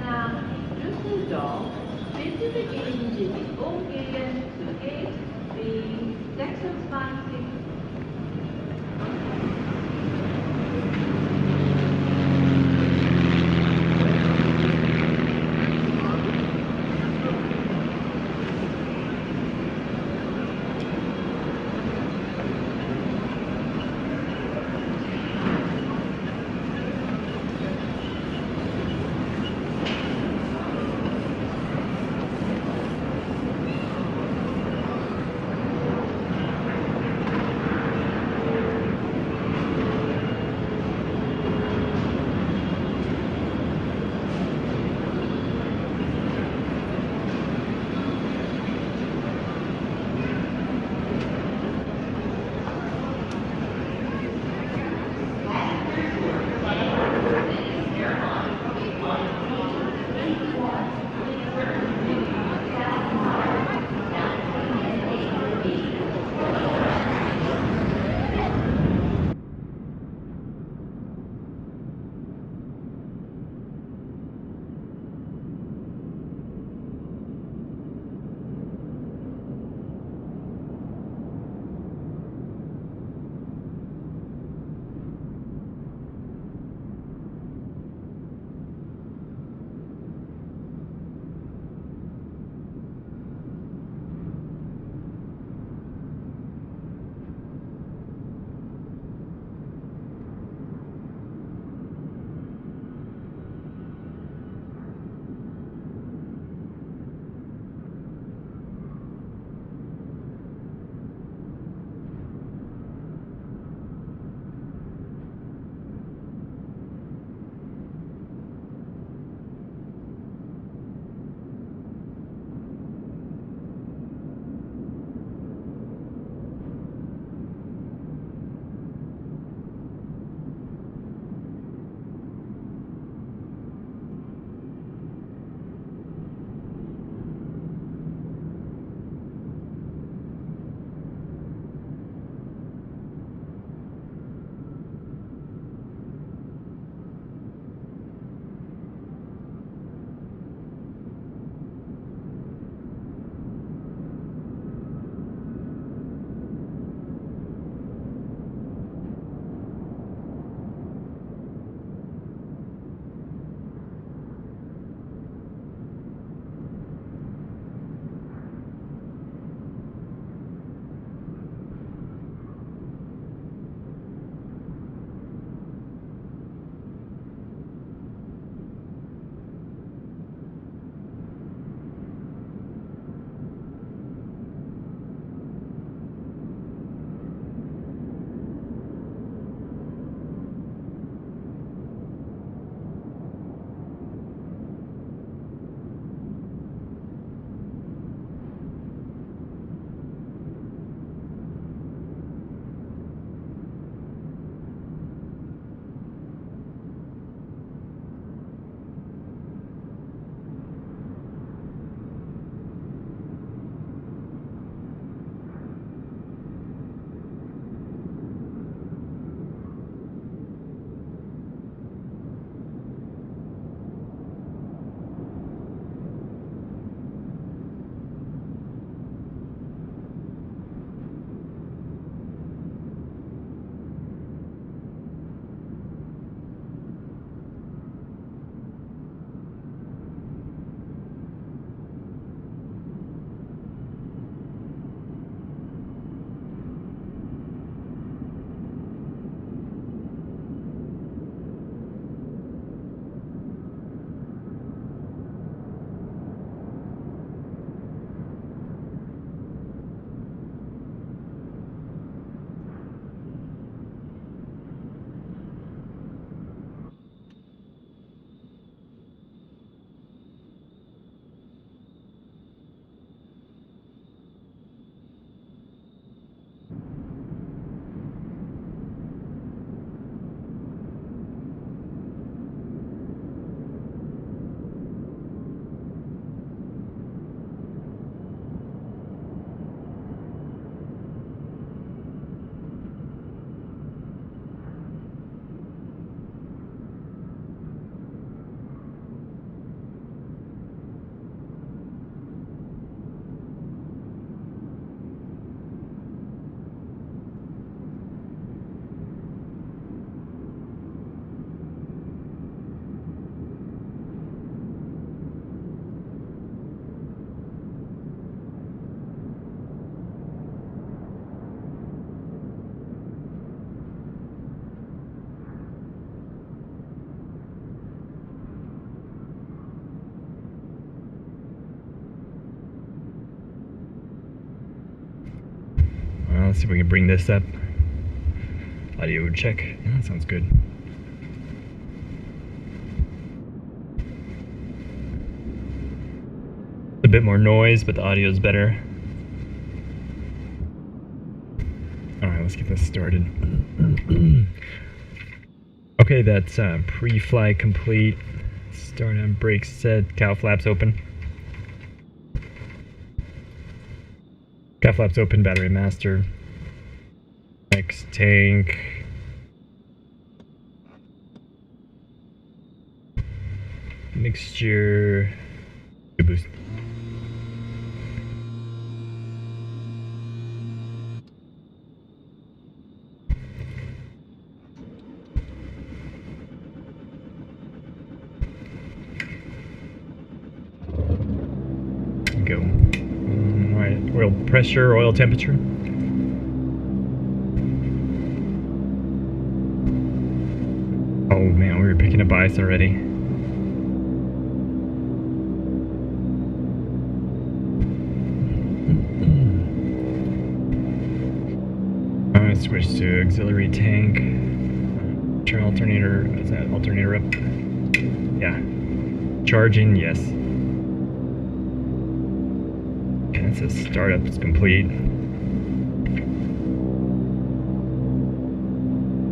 nach Düsseldorf. Bitte beginnen Sie mit Umgehen zu Gate B26. let's see if we can bring this up. Audio check. Yeah, that sounds good. A bit more noise, but the audio is better. Alright, let's get this started. Okay, that's pre-flight complete. Start on brake set. Cow flaps open. Cow flaps open, battery master. Next tank. Mixture. Boost. Go. Alright, oil pressure, oil temperature. Oh man, we were picking up ice already. Alright, switch to auxiliary tank. Turn alternator, is that alternator up? Yeah. Charging, yes. Okay, it says startup is complete.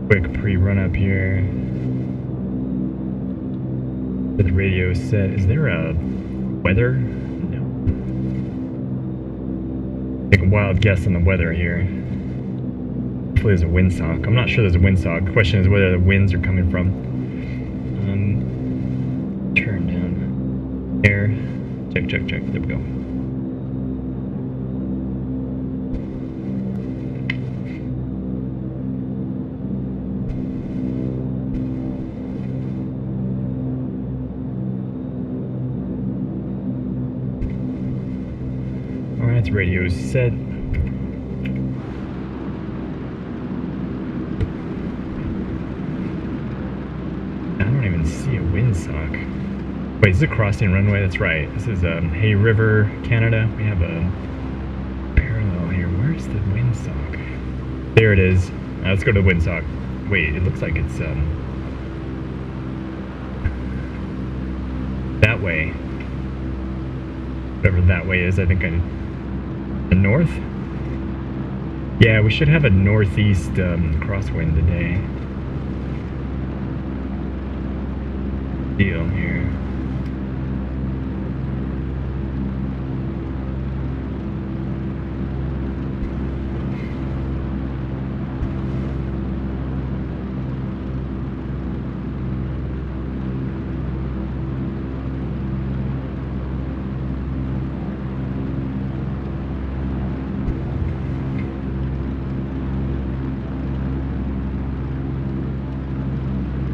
Quick pre-run up here. The radio set. Is there a weather? No. Take a wild guess on the weather here. Hopefully there's a windsock. I'm not sure there's a windsock. The question is whether the winds are coming from. Turn down. Air. Check, check, check. There we go. Alright, radio set. I don't even see a windsock. Wait, is it crossing runway? That's right. This is Hay River, Canada. We have a parallel here. Where's the windsock? There it is. Let's go to the windsock. Wait, it looks like it's that way. Whatever that way is, I think the north? Yeah, we should have a northeast crosswind today. Deal here.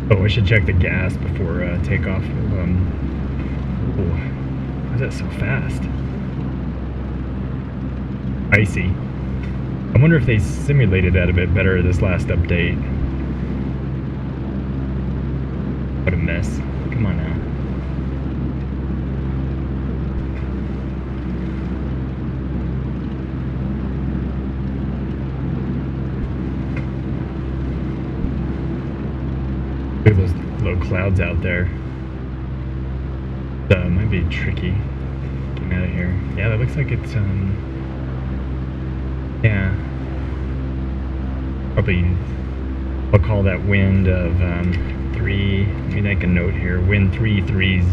Oh, I should check the gas before takeoff. Oh, why is that so fast? Icy. I wonder if they simulated that a bit better this last update. What a mess. Come on now. Look at those low clouds out there. Might be tricky getting out of here. Yeah, that looks like it's yeah. Probably I'll call that wind of 3. Let me make a note here. Wind 330 is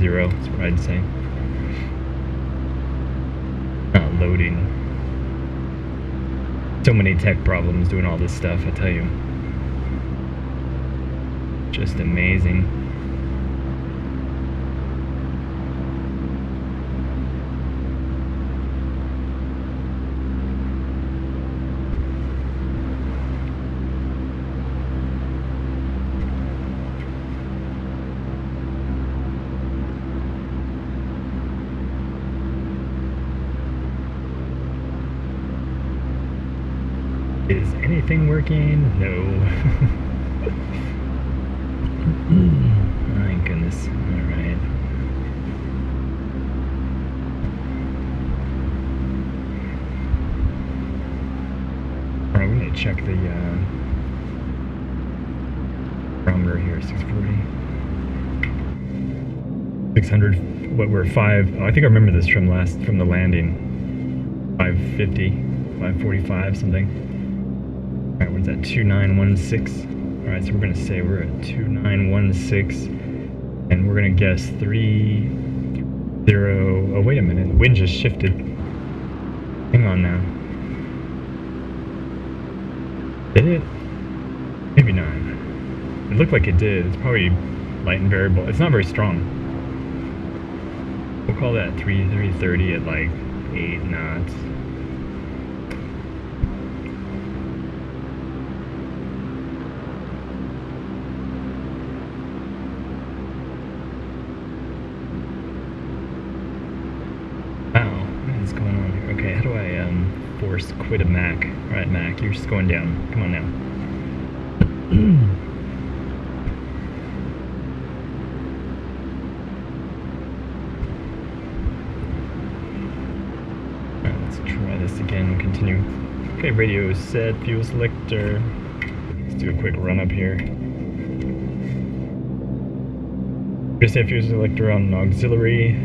what I'd say. Not loading. So many tech problems doing all this stuff, I tell you. Just amazing. Is anything working? No. My goodness. Alright. check the barometer here. 640. 600. What we're 5. Oh, I think I remember this from the landing. 550, 545, something. All right, what's that? 2916. All right, so we're gonna say we're at 2916, and we're gonna guess 30. Oh, wait a minute. The wind just shifted. Hang on now. Did it? Maybe not. It looked like it did. It's probably light and variable. It's not very strong. We'll call that 330 at like 8 knots. Wow, what is going on here? Okay, how do I force quit a Mac? Alright, Mac, you're just going down. Come on now. Again, we'll continue. Okay, radio is set, fuel selector. Let's do a quick run up here. Just have fuel selector on auxiliary.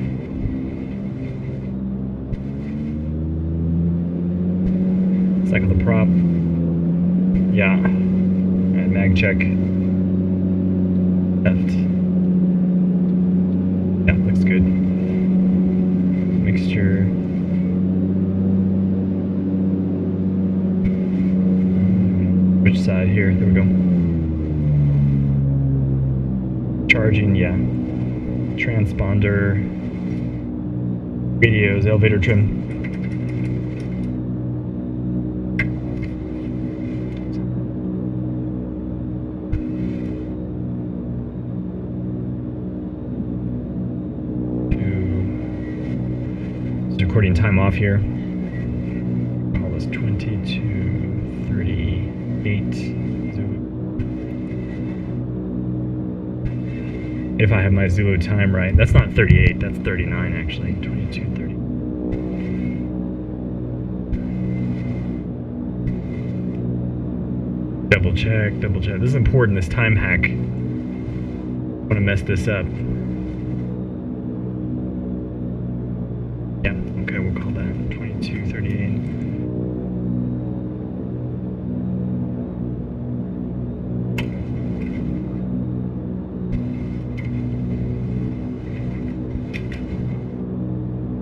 Cycle the prop. Yeah. Alright, mag check. Left. Yeah, looks good. Mixture. Which side here? There we go. Charging, yeah. Transponder. Radios, elevator trim. Recording time off here. Call this 22:38. If I have my Zulu time right. That's not 38, that's 39 actually. 22:30. Double check. This is important, this time hack. I want to mess this up. Yeah, okay, we'll call that 22:38.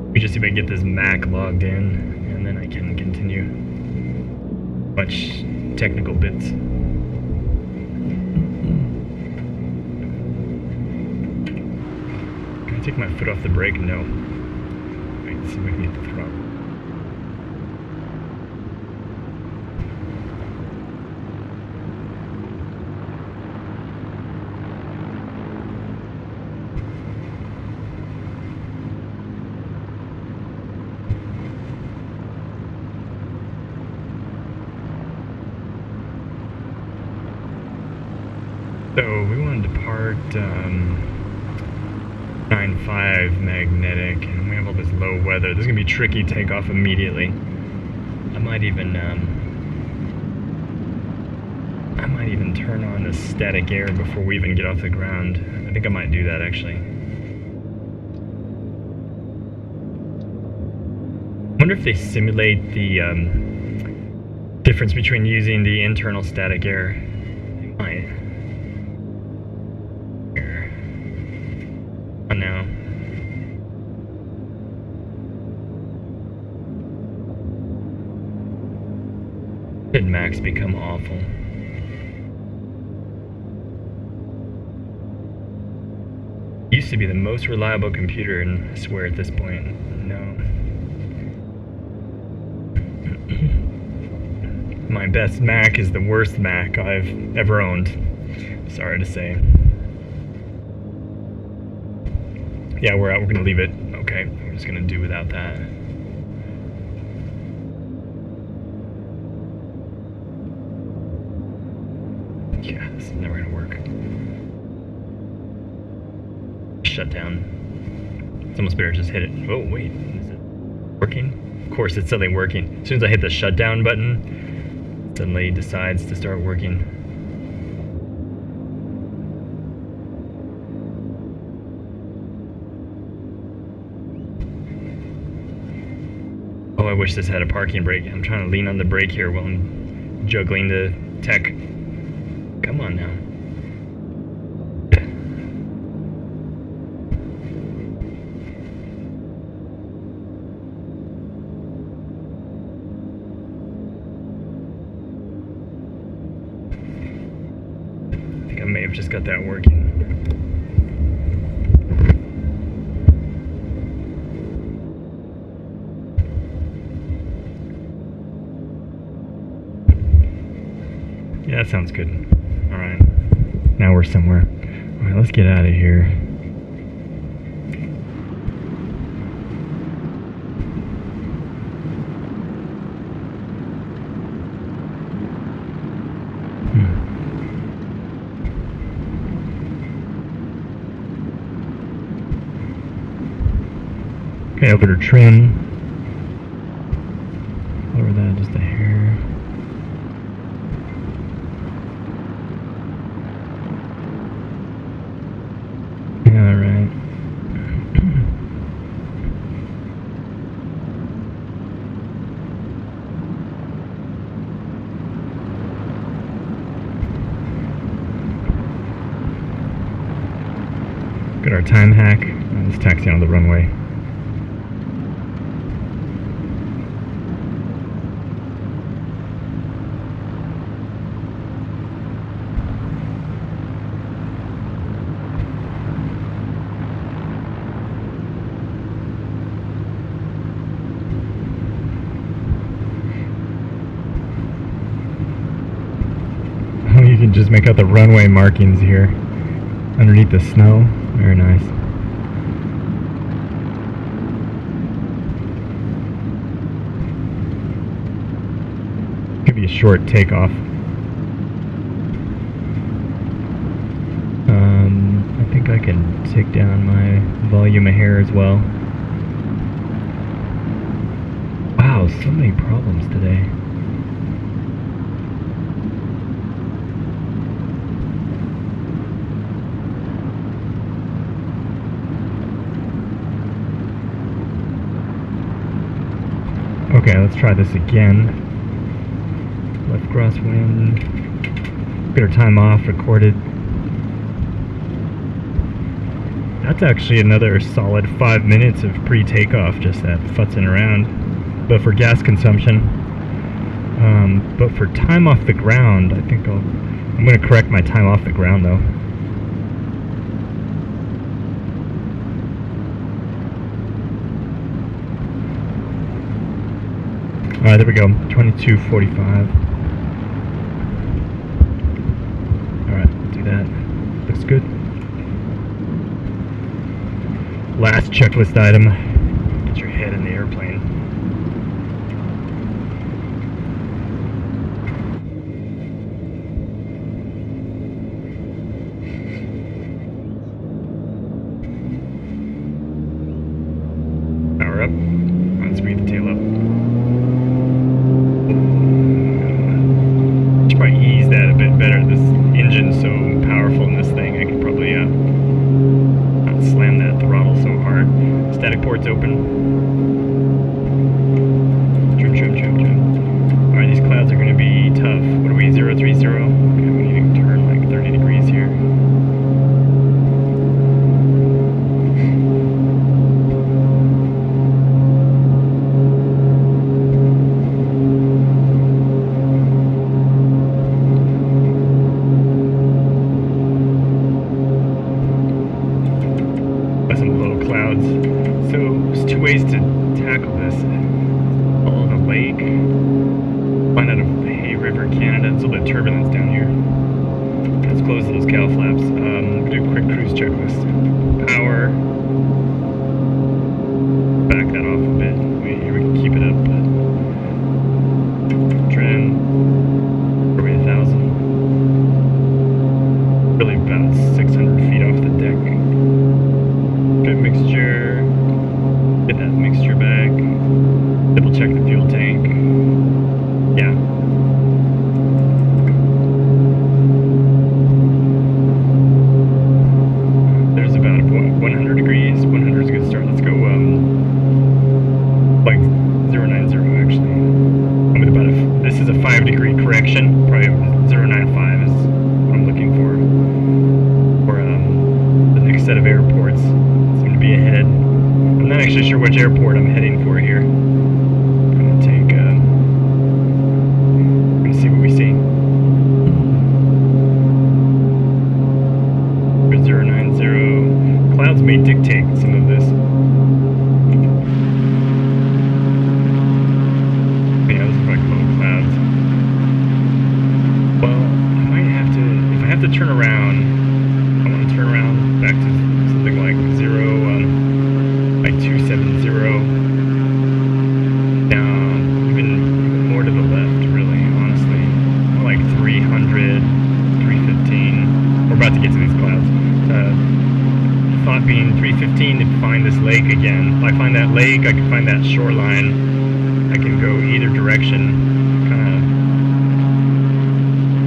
Let me just see if I can get this Mac logged in, and then I can continue. Much technical bits. Can I take my foot off the brake? No. Wait, see if I can get the throttle. So we wanted to part 9.5 magnetic, and we have all this low weather. This is gonna be tricky to take off immediately. I might even turn on the static air before we even get off the ground. I think I might do that actually. I wonder if they simulate the difference between using the internal static air. They might. Here. On now. Did Macs become awful? Used to be the most reliable computer, and I swear at this point, no. My best Mac is the worst Mac I've ever owned. Sorry to say. Yeah, we're out. We're gonna leave it. Okay, we're just gonna do without that. Yeah, this is never gonna work. Shut down. It's almost better to just hit it. Oh, wait. Is it working? Of course, it's suddenly working. As soon as I hit the shutdown button, suddenly decides to start working. Oh, I wish this had a parking brake. I'm trying to lean on the brake here while I'm juggling the tech. Come on now. I think I may have just got that working. Yeah, that sounds good. Alright. Now we're somewhere. Alright, let's get out of here. Okay, over to trim. Lower that just a hair. Yeah, right. Got our time hack. Let's taxi on the runway. You can just make out the runway markings here underneath the snow. Very nice. Could be a short takeoff. I think I can take down my volume of hair as well. Wow, so many problems today. Okay, let's try this again. Left crosswind. Get our time off, recorded. That's actually another solid 5 minutes of pre-takeoff, just that futzing around. But for gas consumption. But for time off the ground, I think I'm going to correct my time off the ground though. Alright, there we go. 22:45. Alright, do that. Looks good. Last checklist item. Get your head in the airplane. Power up. Let's breathe the tail up. Should probably ease that a bit better. This engine's so powerful in this thing, I could probably not slam that throttle so hard. Static ports open. Trim, trim, trim, trim. Alright, these clouds are going to be tough. What are we, 030? Okay, we need to turn like 30 degrees here. Some low clouds. So there's two ways to tackle this. Follow the lake. Find out of Hay River, Canada. It's a little bit turbulence down here. Let's close those cowl flaps. We'll do a quick cruise checklist. Power. Back that off a bit. We can keep it up. Trim. Probably 1,000. Really about 600 feet off the deck. Good mixture. Get that mixture back. Double check the fuel tank. Yeah. which airport I'm heading for here. I'm gonna take, let's see what we see. 090. Clouds may dictate some of this. Yeah, those are like low clouds. Well, I might have to, if I have to turn around, I want to turn around back to something like 270. Down, even more to the left, really, honestly. More like 300, 315. We're about to get to these clouds. Thought being 315 to find this lake again. If I find that lake, I can find that shoreline. I can go either direction, kind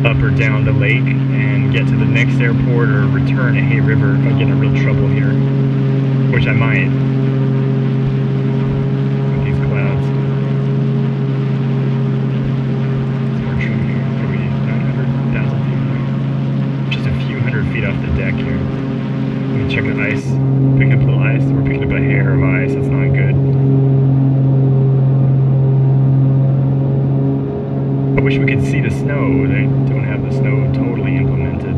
of up or down the lake, and get to the next airport or return to Hay River if I get in real trouble here, which I might. With these clouds. Some more trim here. What are we, 900,000 feet away? Just a few hundred feet off the deck here. Let me check the ice. Picking up a little ice. We're picking up a hair of ice. That's not good. I wish we could see the snow. They don't have the snow totally implemented.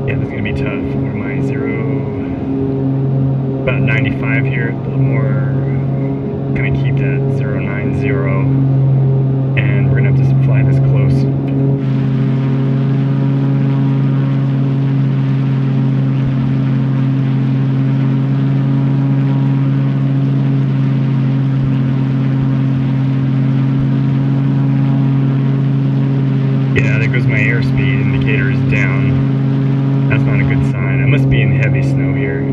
Yeah, this is going to be tough. What am I? About 95 here. A little more. Going to keep that 090. And we're going to have to fly this close. Yeah, there goes my airspeed indicator is down. That's not a good sign. I must be in heavy snow here.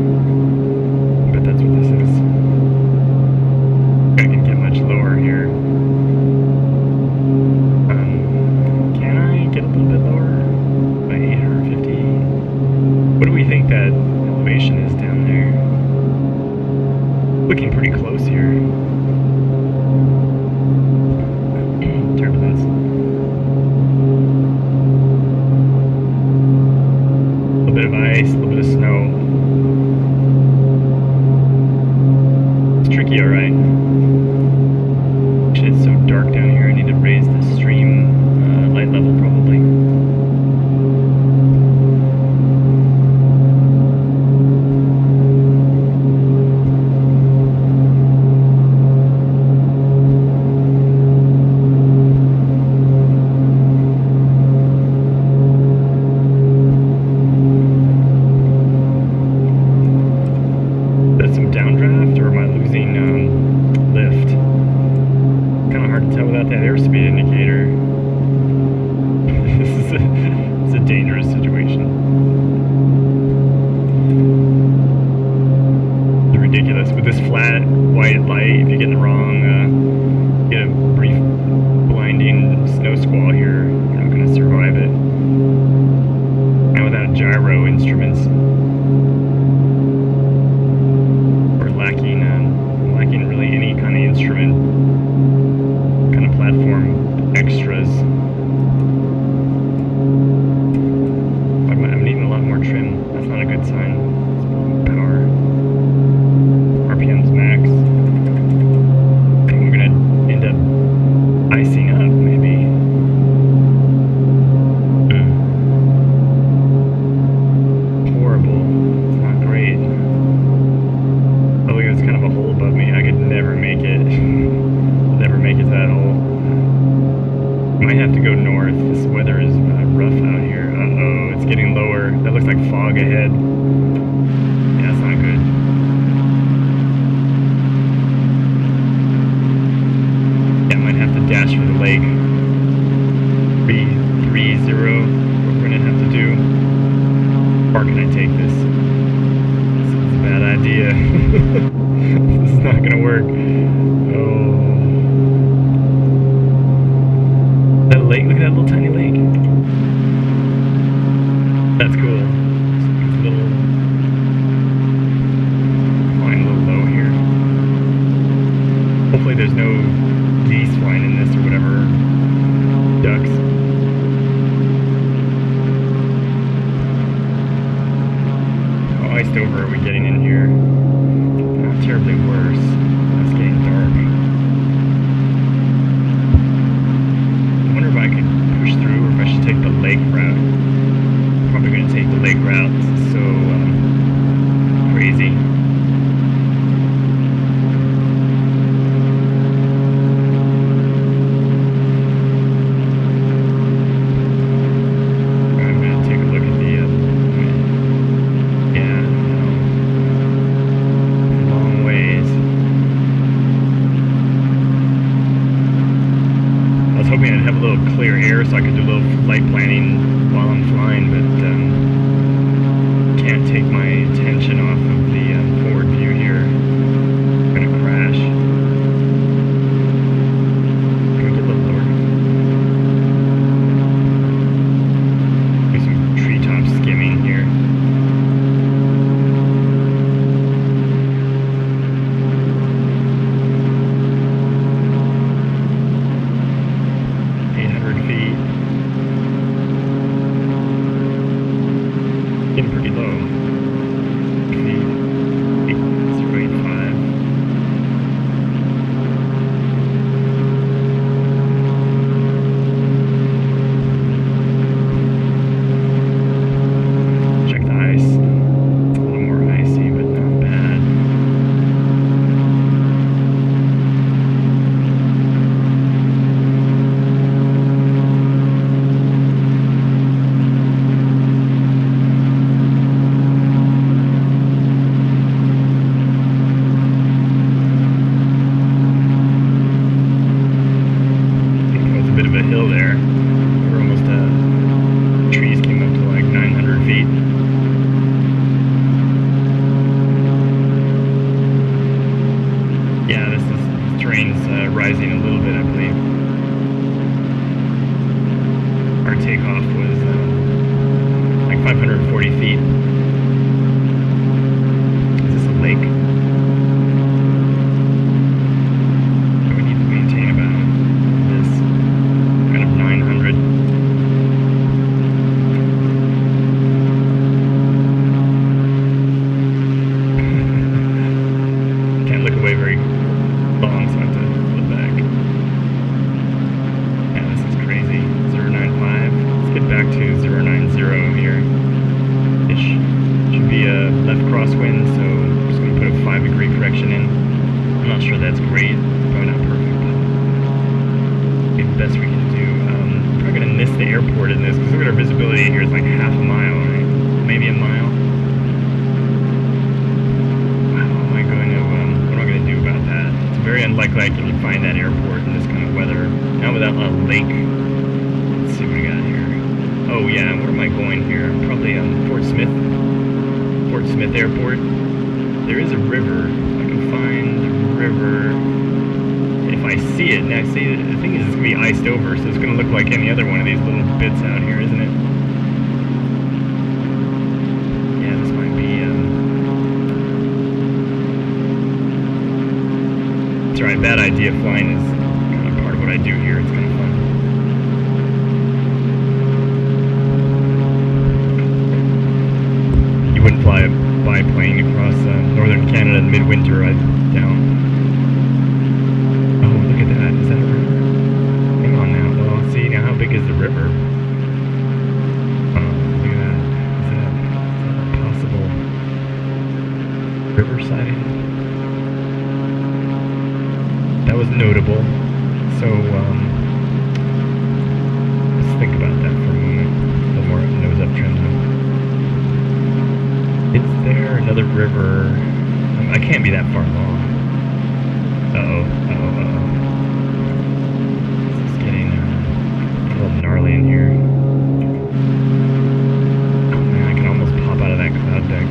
But that's what this is. I can get much lower here. Can I get a little bit lower? By 850? What do we think that elevation is down there? Looking pretty close here. Turbulence. A little bit of ice, a little bit of snow. It's tricky, alright. Actually, it's so dark down here, I need to raise the stream light level probably. Downdraft, or am I losing lift? Kind of hard to tell without that airspeed indicator. It's a dangerous situation. It's ridiculous. With this flat white light, if you get in the wrong, get a brief blinding snow squall here, you're not going to survive it. And without gyro instruments, lacking really any kind of instrument, kind of platform extras. I'm needing a lot more trim. That's not a good sign. Power. RPM's max. I think we're gonna end up icing up, maybe. Horrible. It's not great. Oh, look, it's kind of a hole above me. I could never make it. Never make it to that hole. Might have to go north. This weather is rough out here. Uh-oh, it's getting lower. That looks like fog ahead. Yeah, that's not good. Yeah, I might have to dash for the lake. 330, what we're gonna have to do. How far can I take this? This is a bad idea. This is not gonna work. Oh. That lake, look at that little tiny lake. That's cool. It's a little flying a little low here. Hopefully there's no geese flying in this or whatever. Ducks. How iced over are we getting in here? Not terribly worse. It's getting dark. I wonder if I could push through or if I should take the lake route. Probably going to take the lake route. This is so crazy. I'm going to take a look at the yeah, no. Long ways. I was hoping I'd have a little clear air so I could do a little flight planning while I'm flying, but can't take my attention off of the forward view here. I'm gonna crash. Can we get a little lower? Do some treetop skimming here. Getting pretty low. Okay. 0.85. Check the ice. It's a little more icy, but not bad. Of a hill there. We're almost trees came up to like 900 feet. Yeah, this terrain's rising a little bit, I believe. Our takeoff was like 540 feet. Is this a lake? We need to maintain about this. Kind of 900. Can't look away very long, so I have to flip back. Yeah, this is crazy. 095. Let's get back to 090 here. Ish. Should be a left crosswind, so I'm just going to put a 5-degree correction in. I'm not sure that's great. Probably not perfect, but maybe the best we can do. I'm probably going to miss the airport in this, because look at our visibility here. It's like half a mile, right? Maybe a mile. How am I going to, what am I going to do about that? It's very unlikely I can find that airport in this kind of weather. Not without a lake. Let's see what we got here. Oh yeah, where am I going here? Probably Fort Smith Airport. There is a river. I can find the river. If I see it, now see, the thing is it's going to be iced over, so it's going to look like any other one of these little bits out here, isn't it? Yeah, this might be, it's alright, bad idea. Flying is kind of part of what I do here. It's kind of fun. You wouldn't fly a biplane across northern Canada in midwinter, I doubt. Oh, look at that. Is that a river? Hang on now. Well, see, now how big is the river? Look at that. Is that a possible river sighting? That was notable. So, let's think about that for a moment. A little more nose up trim now. Is there another river? I can't be that far along. Uh-oh. This is getting a little gnarly in here. Oh man, I can almost pop out of that cloud deck.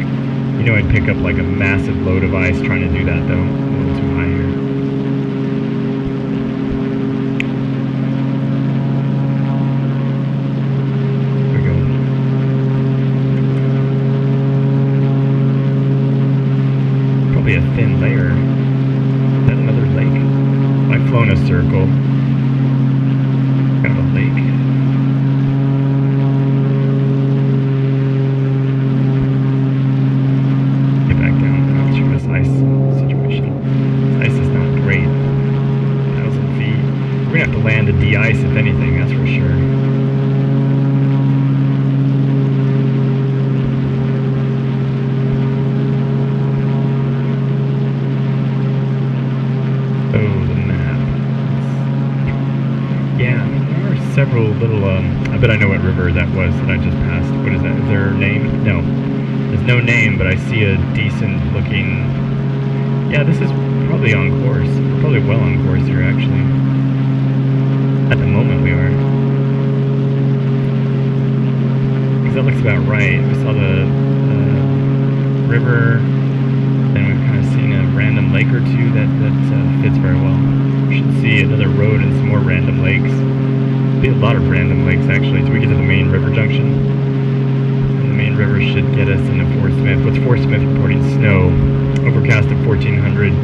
You know I'd pick up like a massive load of ice trying to do that though. A little too high here. There we go. a thin layer. Is that another lake? I've flown a circle. Kind of a lake. Get back down now to this ice situation. This ice is not great. 1,000 feet. We're gonna have to land to de-ice if anything, that's for sure. Several little, I bet I know what river that was that I just passed. What is that? Is there a name? No. There's no name, but I see a decent looking... Yeah, this is probably on course. Probably well on course here, actually. At the moment we are. Because that looks about right. We saw the river, then we've kind of seen a random lake or two that fits very well. We should see another road and some more random lakes. Be a lot of random lakes actually till we get to the main river junction. And the main river should get us into Fort Smith. What's Fort Smith reporting? Snow. Overcast at 1400.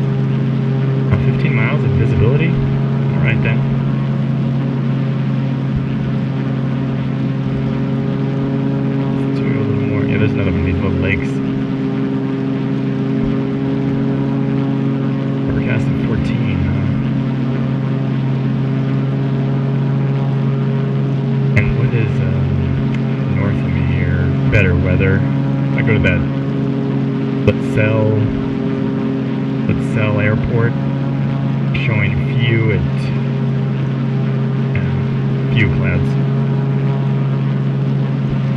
15 miles of visibility. Alright then. Let's do a little more. Yeah, there's another one of these little lakes. Overcast at 14. Is north of me here better weather. I go to that Letzel Airport, showing few clouds.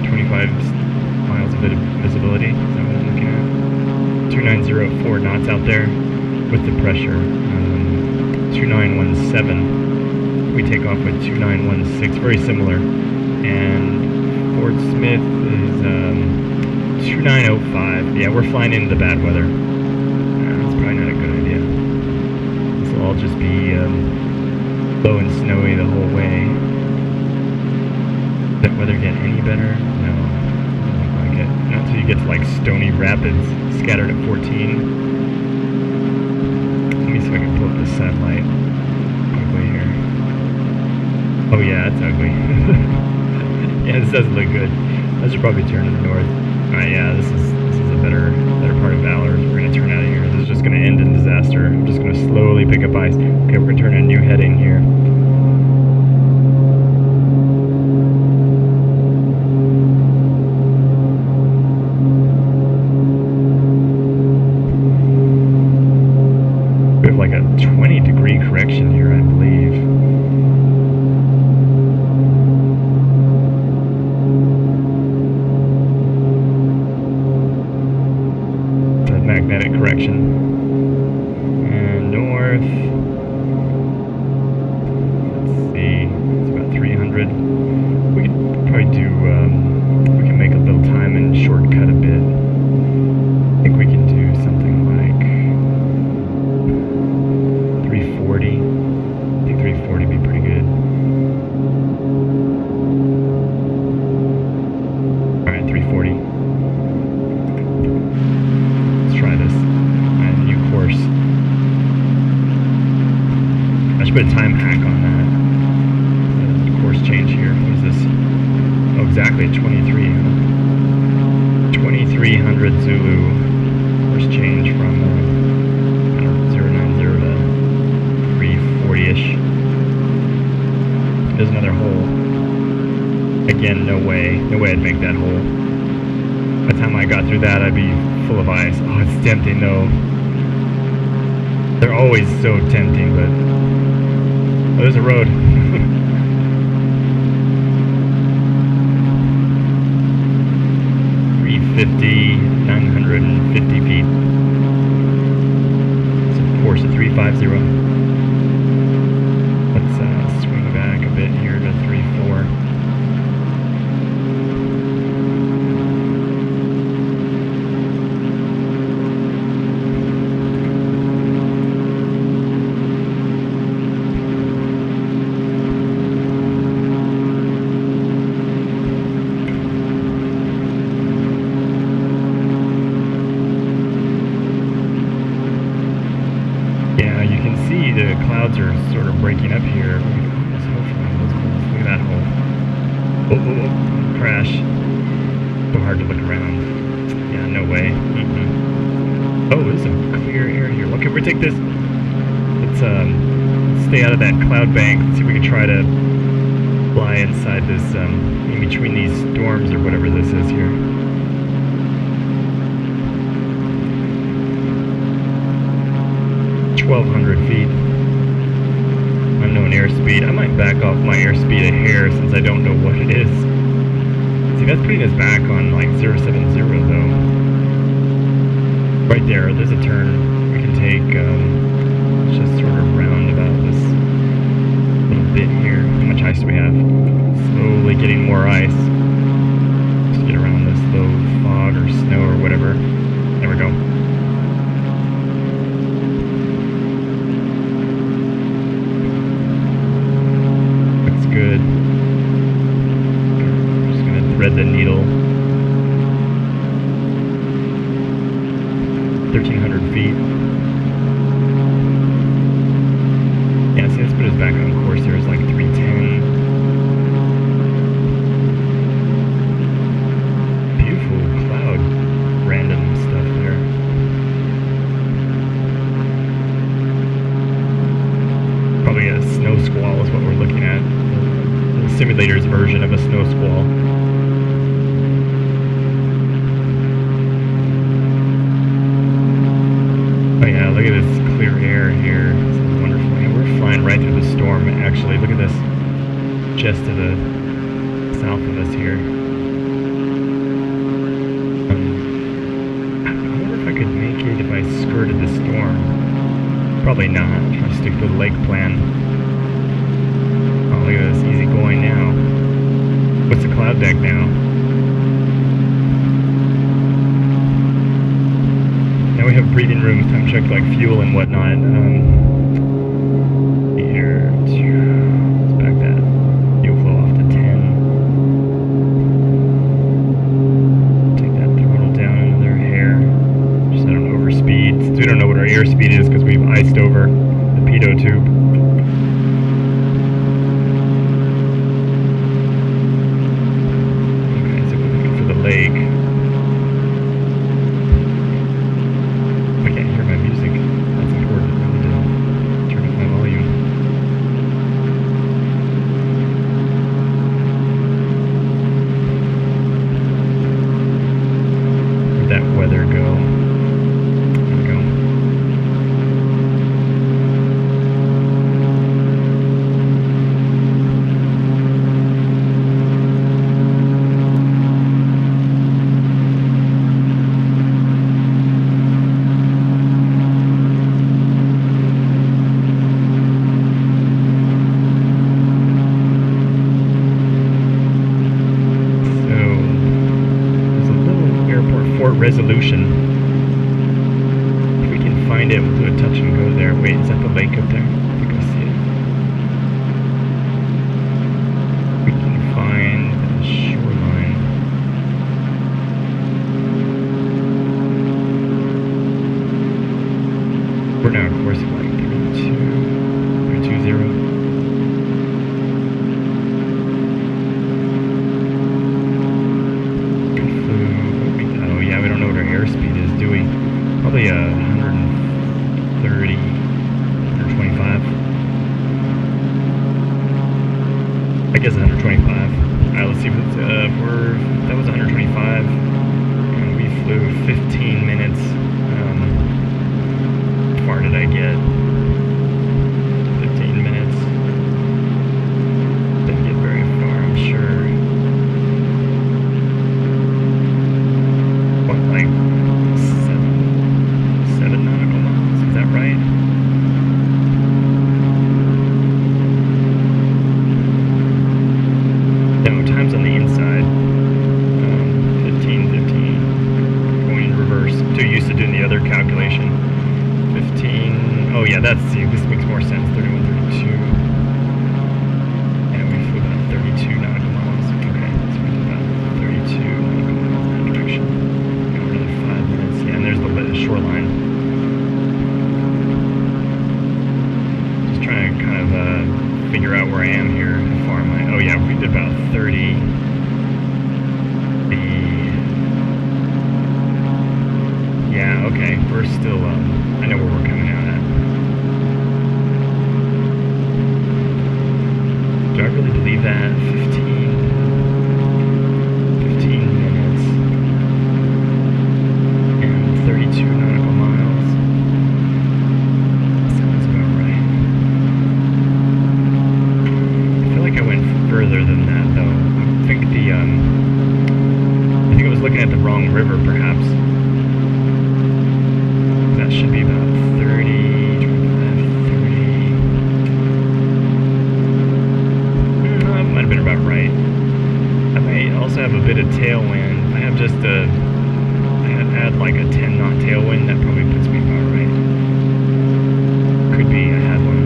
25 miles of visibility. Is that what I'm looking at? 2904 knots out there with the pressure. 2917. We take off with 2916. Very similar. And Fort Smith is 2905. Yeah, we're flying into the bad weather. That's probably not a good idea. This will all just be low and snowy the whole way. Does that weather get any better? No, doesn't look like it. Not until you get to like Stony Rapids, scattered at 14. Let me see if I can pull up the satellite quickly here. Oh yeah, it's ugly. Yeah, this doesn't look good. I should probably turn to the north. Alright, yeah, this is a better part of Valor. We're gonna turn out of here. This is just gonna end in disaster. I'm just gonna slowly pick up ice. Okay, we're gonna turn a new heading here. We have like a 20-degree correction here, I believe. Magnetic correction. And north. Let's see. It's about 300. We could probably do, we can make a little time and shortcut a bit. I think we can do something like 340. I think 340 would be pretty good. Alright, 340. Try this. New course. I should put a time hack on that. The course change here. What is this? Oh, exactly 23. 2300 Zulu. Course change from 090 to 340-ish. There's another hole. Again, no way I'd make that hole. By the time I got through that, I'd be full of ice. Oh, it's tempting though. They're always so tempting, but... Oh, there's a road. 350, 950 feet. It's a course at 350. Let's swing back a bit here to 34. clouds are sort of breaking up here. There's a hole from one of those holes. Look at that hole. Oh, crash. So hard to look around. Yeah, no way. Oh, there's some clear air here. Okay, we take this. Let's stay out of that cloud bank. Let's see if we can try to fly inside this, in between these storms or whatever this is here. .1200 feet. Unknown airspeed. I might back off my airspeed a hair since I don't know what it is. See, that's putting us back on like 070 though. Right there's a turn we can take. Let's just sort of round about this little bit here. How much ice do we have? Slowly getting more ice. Just get around this low fog or snow or whatever. There we go. Looks good. Just gonna thread the needle. 1,300 feet. Yeah, see, let's put us back on course here. It's like 310. Beautiful cloud, random stuff there. Probably a snow squall is what we're looking at. The simulator's version of a snow squall. Oh yeah, look at this clear air here. This is wonderful. Yeah, we're flying right through the storm, actually. Look at this. Just to the south of us here. I wonder if I could make it if I skirted the storm. Probably not. I'm trying to stick to the lake plan. Oh, look at this. Easy going now. What's the cloud deck now? Now we have breathing room, time to check like fuel and whatnot. Here, let's back that fuel flow off to 10. Take that throttle down another hair, just so I don't overspeed. Since we don't know what our airspeed is because we've iced over the pitot tube. Okay, so we're looking for the lake. Resolution. If we can find it, we'll do a touch and go there. Wait, is that the lake up there? I think I see it. We can find the shoreline. We're now, of course, at like 320. Airspeed is, do we? Probably 130, 125. I guess 125. Alright, let's see if it's, that was 125. And we flew 15 minutes. How far did I get? 15 minutes. Didn't get very far, I'm sure. What, like 7 nautical miles? Is that right? No, time's on the inside. 15 okay. We're still, I know where we're coming out at. Do I really believe that? 15 minutes and 32 nautical miles. Sounds about right. I feel like I went further than that, though. I think I was looking at the wrong river, perhaps. That should be about 30, 25, 30. That might have been about right. I might also have a bit of tailwind. I have just I had like a 10 knot tailwind. That probably puts me about right. Could be I had one.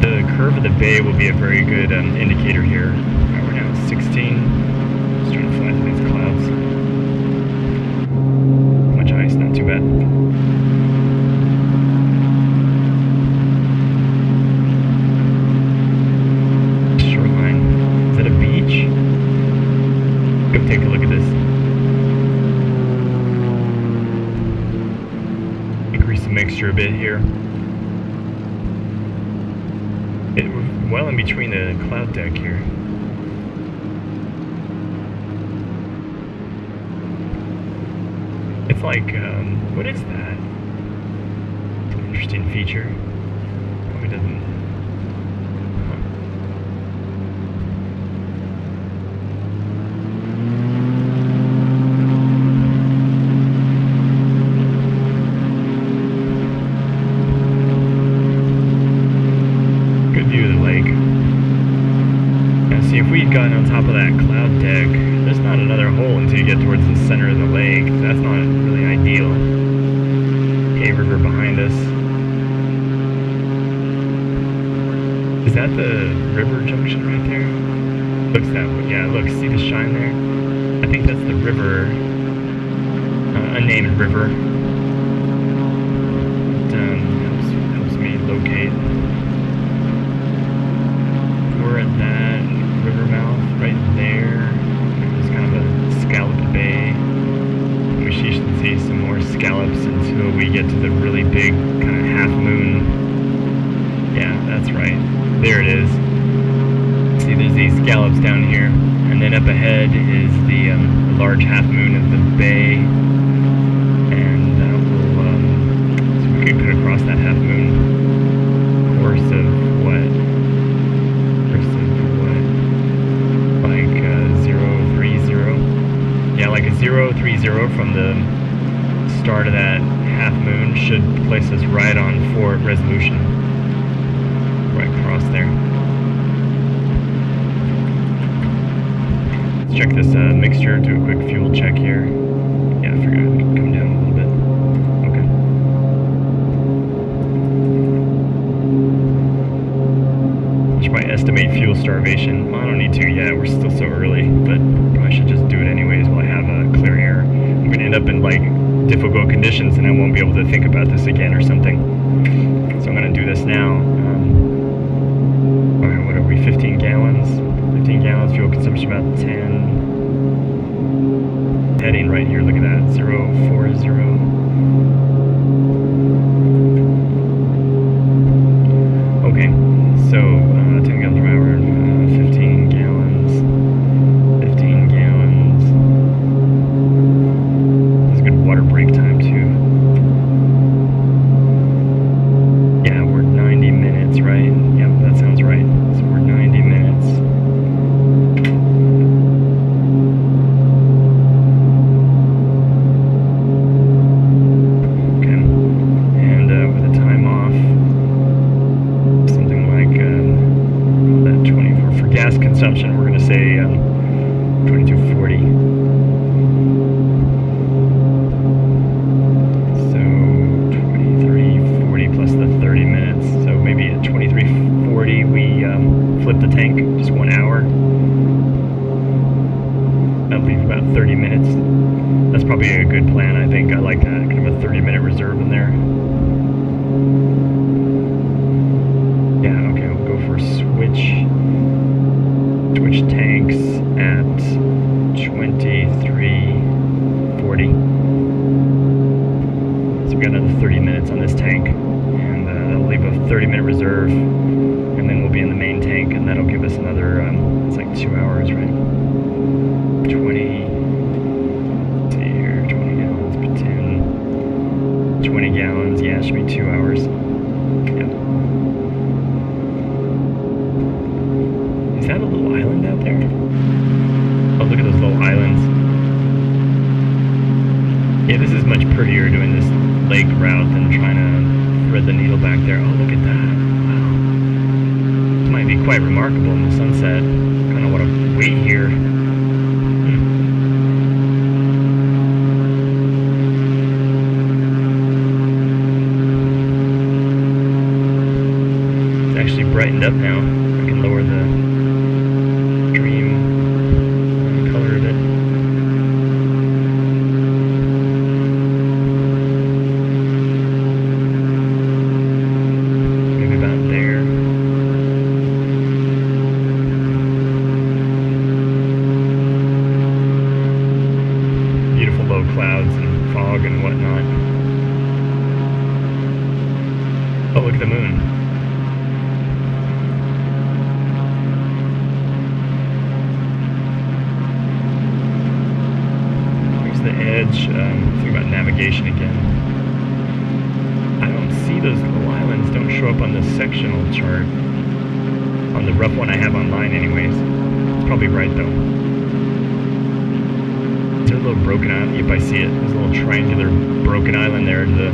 The curve of the bay will be a very good indicator here. Right, we're now at 16. Just trying to fly through these clouds. Much ice, not too bad. Shoreline. Is that a beach? Go take a look at this. Increase the mixture a bit here. We're well in between the cloud deck here. It's like, what is that? It's an interesting feature. Probably doesn't. See, if we'd gotten on top of that cloud deck, there's not another hole until you get towards the center of the lake. That's not really ideal. Hay River behind us. Is that the river junction right there? Looks that way. Yeah, look, see the shine there? I think that's the river, unnamed river. It helps me locate. We're at that river mouth right there. There's kind of a scalloped bay. We should see some more scallops until we get to the really big kind of half moon. Yeah, that's right. There it is. See, there's these scallops down here, and then up ahead is the large half moon of the bay, and so we could put across that half moon course of what? Yeah, like a 030 from the start of that half moon should place us right on Fort Resolution. Right across there. Let's check this mixture, do a quick fuel check here. Yeah, I figured it would come down a little bit. Okay. Which might estimate fuel starvation. Well, I don't need to yet, we're still so early, but probably should just do it anyways while I have a clear air. I'm going to end up in like difficult conditions and I won't be able to think about this again or something. So I'm going to do this now. Alright, what are we, 15 gallons? 15 gallons, fuel consumption about 10. Heading right here, look at that, 040. Okay, so 10 gallons per hour, 15 gallons. 15 gallons. That's a good water break time too. Yeah, we're 90 minutes, right? Yep, that sounds right. So we're 90 minutes. Okay. And with a time off, something like that 24. For gas consumption, we're going to say 2240. So 2340 plus the 30 minutes. So maybe at 2340 we flip the tank, just 1 hour. That'll leave about 30 minutes. That's probably a good plan, I think. I like that. Kind of a 30-minute reserve in there. Yeah, okay, we'll go for a 30-minute reserve, and then we'll be in the main tank, and that'll give us another, it's like 2 hours, right? 20, let's see here, 20 gallons per 10, 20 gallons, yeah, it should be 2 hours. Yep. Is that a little island out there? Oh, look at those little islands. Yeah, this is much prettier doing this lake route than trying to thread the needle back there. Oh, look at that. Wow. This might be quite remarkable in the sunset. Kind of want to wait here. It's actually brightened up now. I can lower the dream color of it. Clouds and fog and whatnot. Oh, look at the moon. Here's the edge. Think about navigation again. I don't see those little islands. Don't show up on the sectional chart. On the rough one I have online anyways. It's probably right though. Is there a little broken island? Yep, I see it. There's a little triangular broken island there to the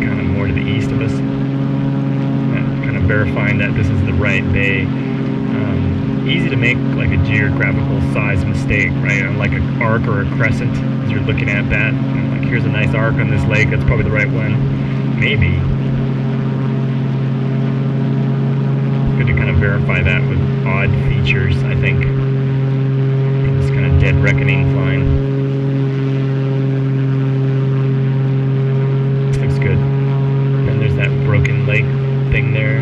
kind of more to the east of us. Kind of verifying that this is the right bay. Easy to make like a geographical size mistake, right? On like an arc or a crescent as you're looking at that. And like, here's a nice arc on this lake. That's probably the right one. Maybe. Good to kind of verify that with odd features, I think. Dead reckoning flying. This looks good. And there's that broken lake thing there,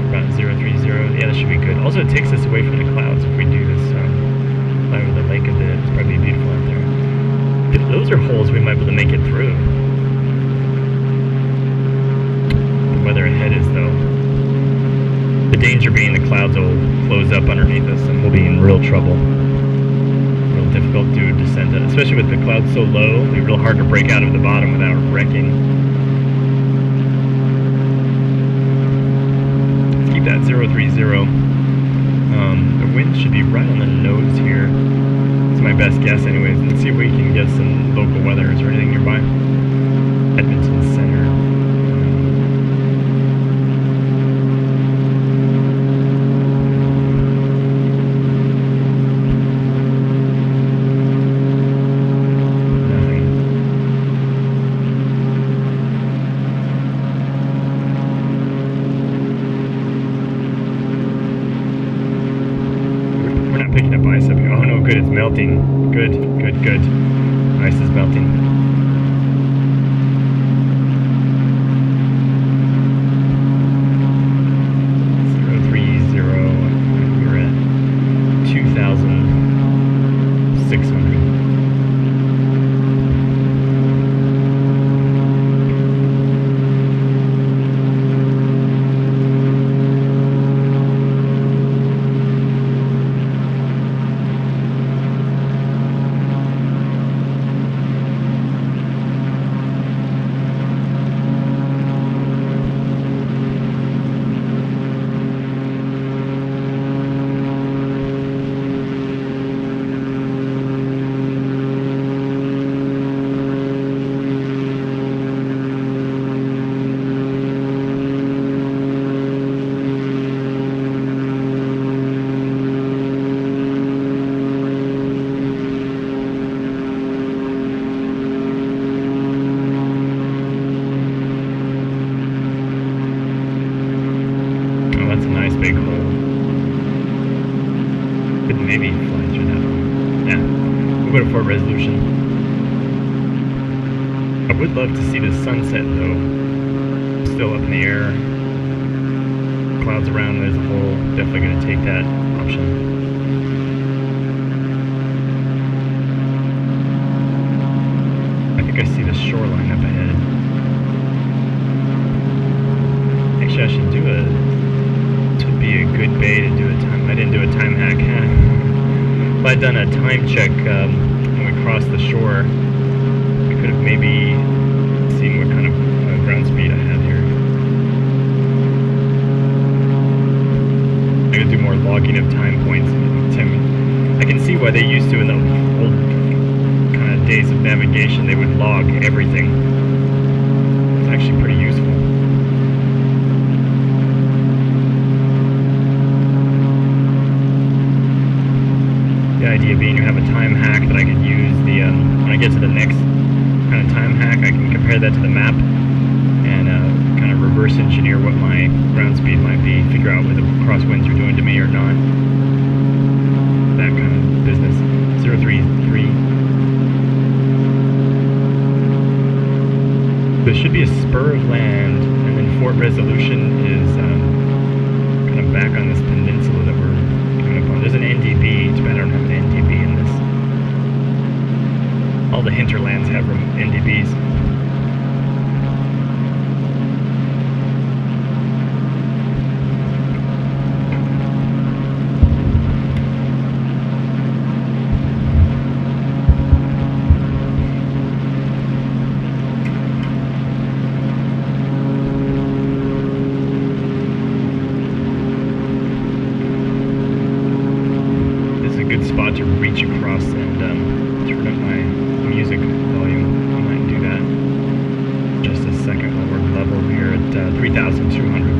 about 030. Yeah, that should be good. Also, it takes us away from the clouds if we do this. Fly over the lake a bit. It's probably beautiful out there. Those are holes we might be able to make it through. The weather ahead is though. The danger being the clouds will close up underneath us and we'll be in real trouble. Difficult to descend, especially with the clouds so low. It'll be real hard to break out of the bottom without wrecking. Let's keep that 030. The wind should be right on the nose here. It's my best guess anyways. Let's see if we can get some local weather. Is there anything nearby? Edmonton Center. Good, it's melting. Good, good, good. Ice is melting. 030. We're at 2,600. Big hole. Could maybe fly through that one. Yeah, we'll go to Fort Resolution. I would love to see the sunset though. Still up in the air. Clouds around as a whole. Definitely going to take that option. I think I see the shoreline up ahead. Actually, I should do a... This would be a good bay to do a time... I didn't do a time hack. If I'd done a time check when we crossed the shore, I could have maybe seen what kind of ground speed I had here. I gotta do more logging of time points. I can see why they used to in the old kind of days of navigation. They would log everything. It's actually pretty useful. The idea being you have a time hack that I could use when I get to the next kind of time hack, I can compare that to the map and kind of reverse engineer what my ground speed might be, figure out whether crosswinds are doing to me or not. That kind of business. 033. There should be a spur of land, and then Fort Resolution is kind of back on this peninsula that we're kind of on. There's an NDB. Too bad I don't have an NDB in this. All the hinterlands have NDBs. Spot to reach across and turn up my music volume. I might do that in just a second while we're level here at 3,200.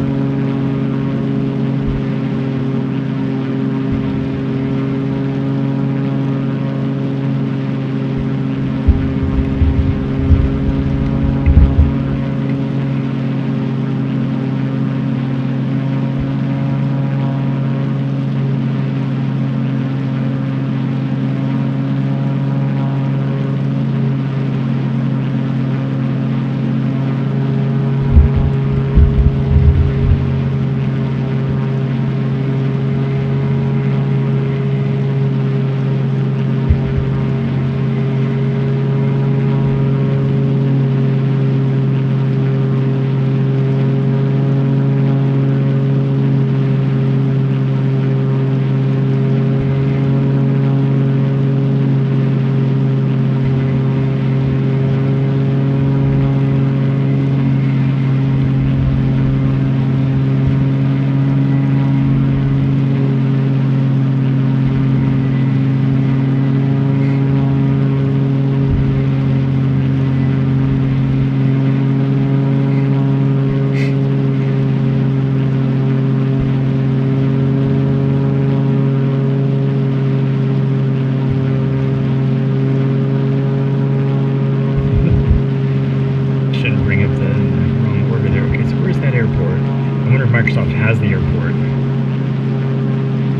Microsoft has the airport.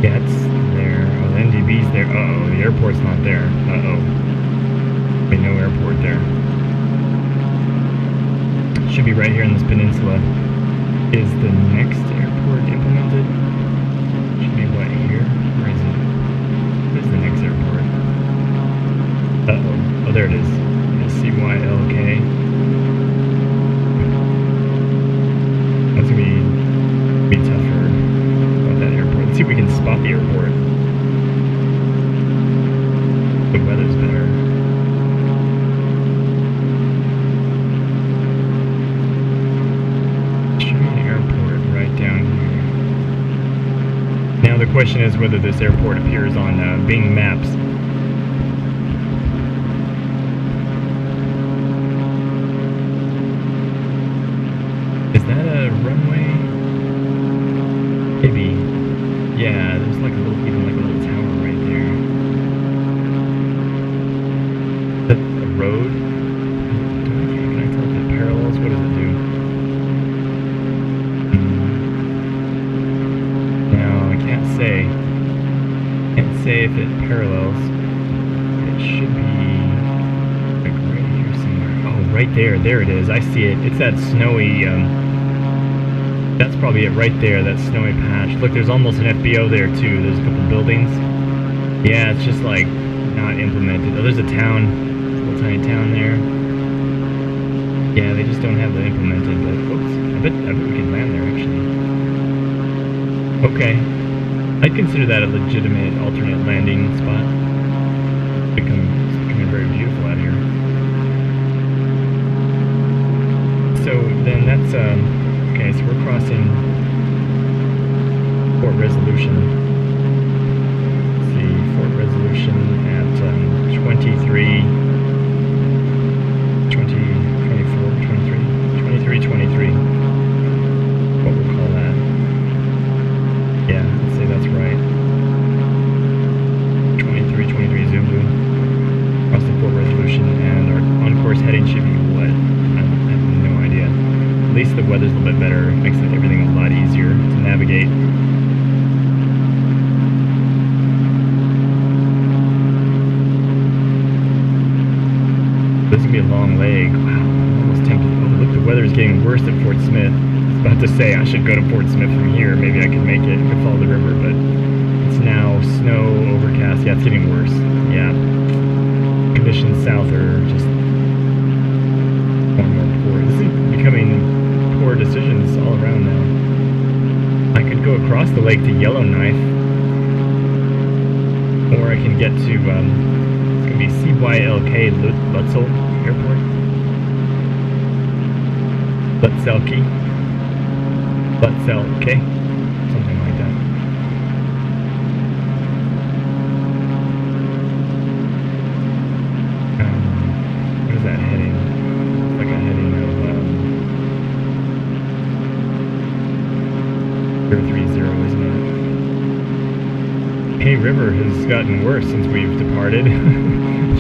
Yeah, it's there. Oh, the NDB's there. Uh-oh, the airport's not there. Uh-oh. Okay, no airport there. Should be right here in this peninsula. Is the next airport implemented? Should be what, here? Where is it? Where's the next airport? Uh-oh. Oh, there it is. CYLK. That's gonna be tougher about that airport. Let's see if we can spot the airport. The weather's better. Show me an airport right down here. Now the question is whether this airport appears on Bing Maps. Is that a runway? Maybe. Yeah, there's like a little, even like a little tower right there. Is that a road? Can I tell if it parallels? What does it do? No, I can't say. Can't say if it parallels. It should be like right here somewhere. Oh, right there. There it is. I see it. It's that snowy, that's probably it right there, that snowy patch. Look, there's almost an FBO there too. There's a couple buildings. Yeah, it's just like not implemented. Oh, there's a town, a little tiny town there. Yeah, they just don't have that implemented. But oops, I bet we can land there actually. Okay. I'd consider that a legitimate alternate landing spot. It's becoming very beautiful out here. So then that's, okay, so we're crossing Fort Resolution. Let's see, Fort Resolution at 23, 23. What we'll call that. Yeah, let's say that's right. 23 Zulu. Crossing Fort Resolution, and our on-course heading should be what? I have no idea. At least the weather's a little bit better. It makes everything a lot easier to navigate. This is gonna be a long leg. Wow, I'm almost tempted. Oh, look, the weather's getting worse at Fort Smith. I was about to say I should go to Fort Smith from here. Maybe I could make it. I could follow the river, but it's now snow, overcast. Yeah, it's getting worse. Yeah. Conditions south are just more and more poor. This is becoming poor decisions all around now. I could go across the lake to Yellowknife, or I can get to, it's going to be CYLK Lutzel Airport. Lutzelke, something like that. What is that heading? It's like a heading of 030, isn't it? Hay River has gotten worse since we've departed.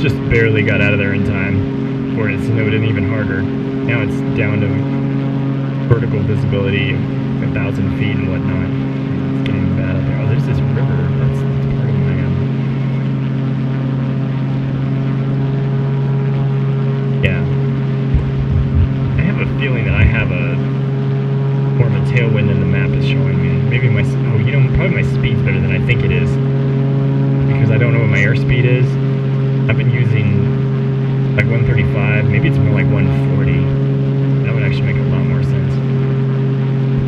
Just barely got out of there in time before it snowed in even harder. Now it's down to vertical visibility of 1,000 feet and whatnot. It's getting bad out there. Oh, there's this river. That's part of my yeah. I have a feeling that I have more of a tailwind than the map is showing me. Maybe my probably my speed's better than I think it is, because I don't know what my airspeed is. I've been using like 135. Maybe it's more like 140. That would actually make a lot more sense.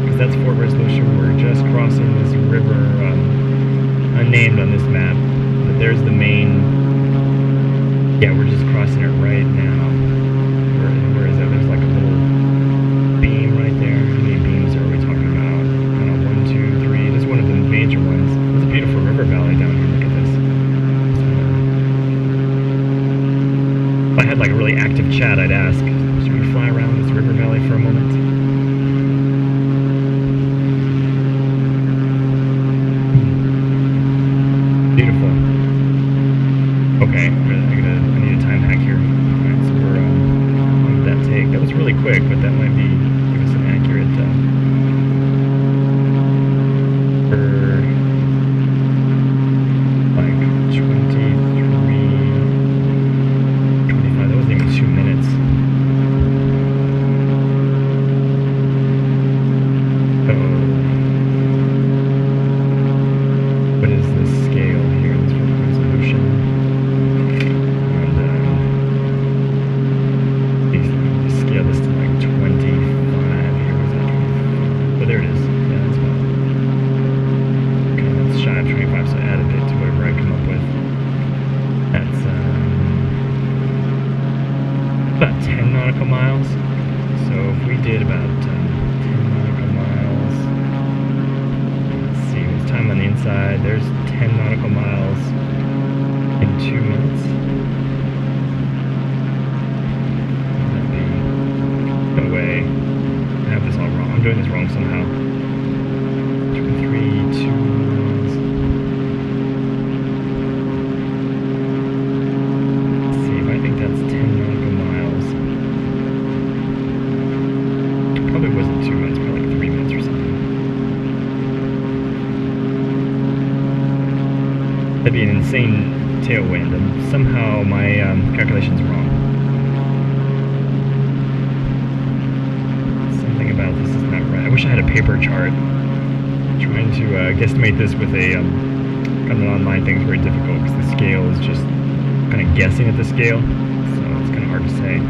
Because that's Fort Resolution. We're just crossing this river, unnamed on this map. But there's the main. Yeah, we're just crossing it right now. Where is it? There's like a little beam right there. How many beams are we talking about? I don't know, 1, 2, 3. This is one of the major ones. It's a beautiful river valley down here. Look at this. If I had like a really active chat, I'd ask, should we fly around this river valley for a moment? Beautiful. Okay, I need a time hack here. Alright, so we're, how long did that take? That was really quick, but that might give us an accurate, for, like, 23, 25, that wasn't even 2 minutes. What is this scale here? This resolution. And scale this to like 25. Here was that 25. Oh, there it is. Yeah, that's about. Okay, that's shy of 25, so add a bit to whatever I come up with. That's about 10 nautical miles. So if we did about 10 nautical miles. Let's see, what's time on the inside? There's 10 nautical miles in 2 minutes. What would that be? No way. I have this all wrong. I'm doing this wrong somehow. 23, 2 miles. Let's see if I think that's 10 nautical miles. It probably wasn't 2 minutes, probably like 3 minutes or something. That'd be an insane tailwind, and somehow my calculation's wrong. Something about this is not right. I wish I had a paper chart. Trying to guesstimate this with a kind of an online thing is very difficult because the scale is just kind of guessing at the scale, so it's kind of hard to say.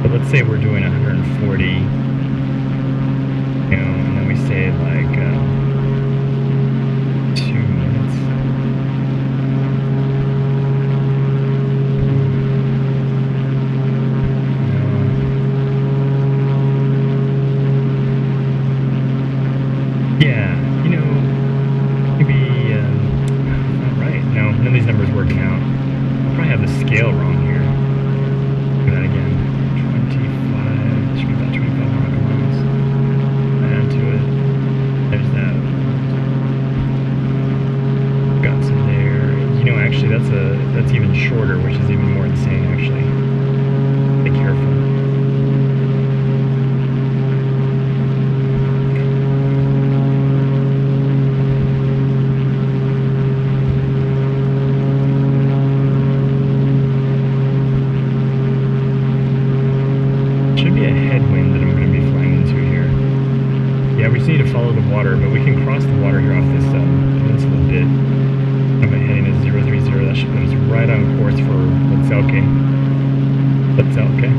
But let's say we're doing 140, and then we say like even shorter, which is even more insane, actually. Be careful. Should be a headwind that I'm going to be flying into here. Yeah, we just need to follow the water, but we can cross the water here off this peninsula bit. I'm heading to 030. That should put us right on course for Letzelke. Letzelke.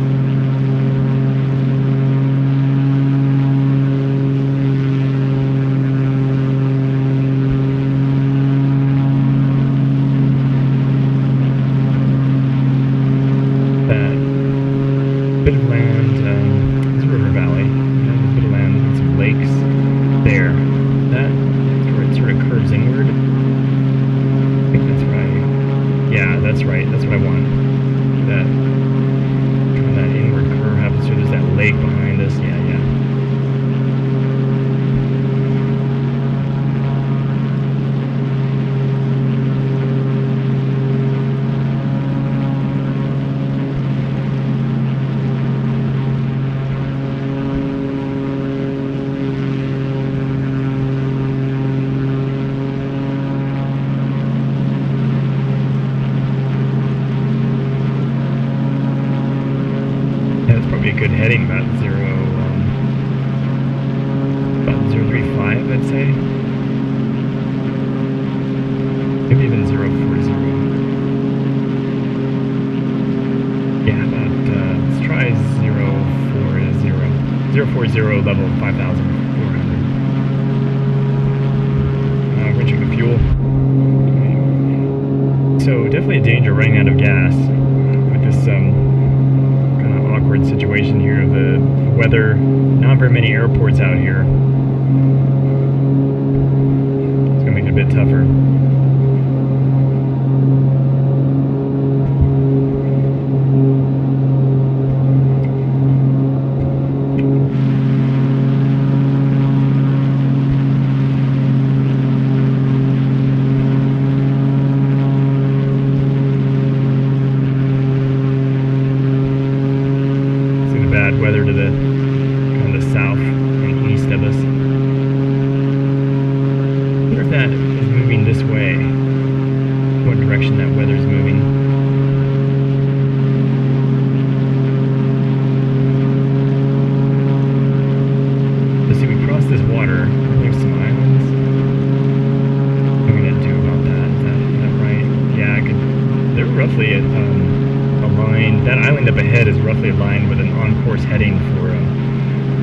That bit of land, this is River Valley. There's a bit of land and some lakes there. That where it sort of curves inward. I think that's right. Yeah, that's right. That's what I want. That kind of that inward curve happens. So there's that lake behind us. Yeah, yeah. Be a good heading, about 035, I'd say. Maybe even 040. Yeah, about, let's try 040. 040 level 5,400. We're gonna check the fuel. So definitely a danger running out of gas with this, awkward situation here. The weather, not very many airports out here. It's gonna make it a bit tougher. Weather to the kind of the south and east of us. I wonder if that is moving this way. What direction that weather is moving. Let's see, we crossed this water. There's some islands. What am I gonna do about that? Is that right? Yeah, I could. They're roughly at aligned. That island up ahead is roughly aligned with an on-course heading for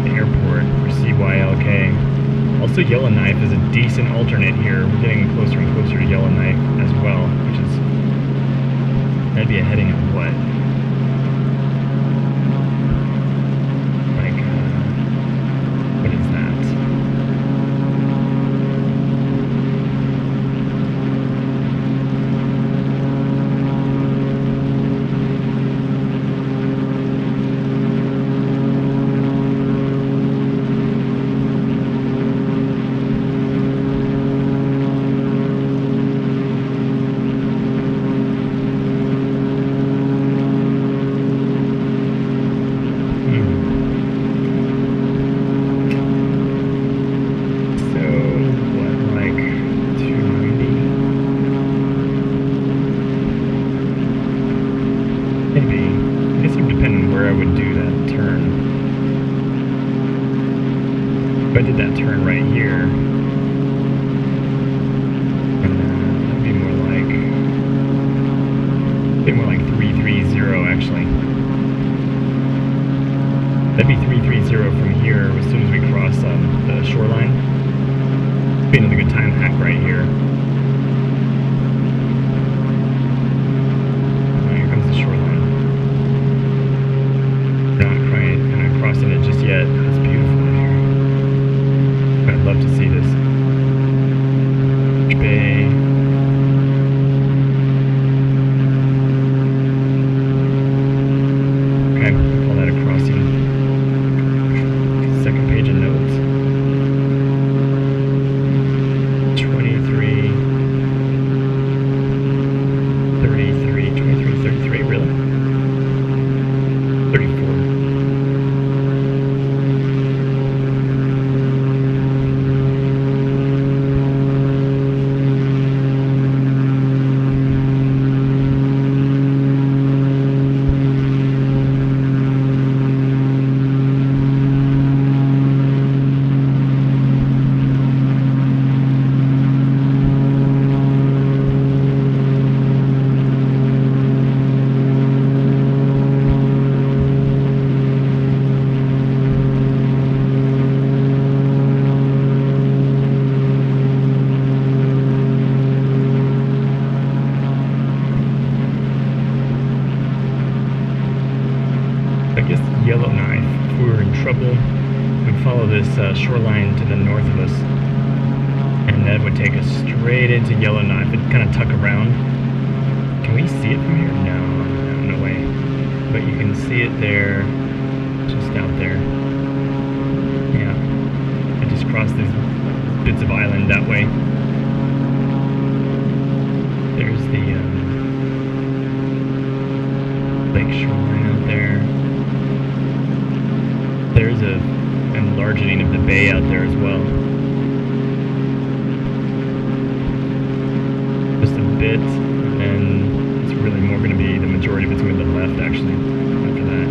the airport for CYLK. Also, Yellowknife is a decent alternate here. We're getting closer and closer to Yellowknife as well, which is, that'd be a heading of what? Like, what is that? If I did that turn right here, that'd be more like 330 actually. That'd be 330 from here as soon as we cross the shoreline. Be another good time hack right here. Here comes the shoreline. We're not kind of crossing it just yet. It's beautiful in here. I'd love to see this. Bay. Okay, call that a crossing. Second page of notes. 23. shoreline to the north of us, and that would take us straight into Yellowknife. It'd kind of tuck around. Can we see it from here? No way. But you can see it there, just out there. Yeah, I just crossed these bits of island that way. There's the lake shoreline out there. There's a enlarging of the bay out there as well. Just a bit, and then it's really more going to be the majority of it's going to the left, actually, after that.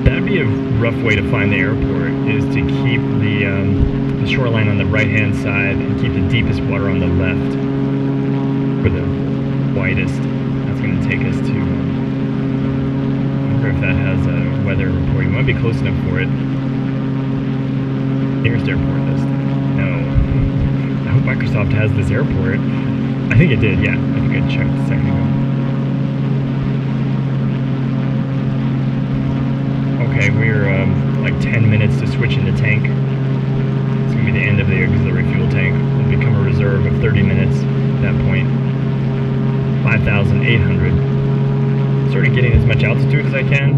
That'd be a rough way to find the airport, is to keep the shoreline on the right-hand side and keep the deepest water on the left for the widest. That's going to take us to, I wonder if that has a weather reporting. Might be close enough for it. Nearest airport list. No. I hope Microsoft has this airport. I think it did, yeah. I think I checked a second ago. Okay, we're like 10 minutes to switch into tank. It's going to be the end of the auxiliary fuel tank. It'll become a reserve of 30 minutes at that point. 5,800. Sort of getting as much altitude as I can.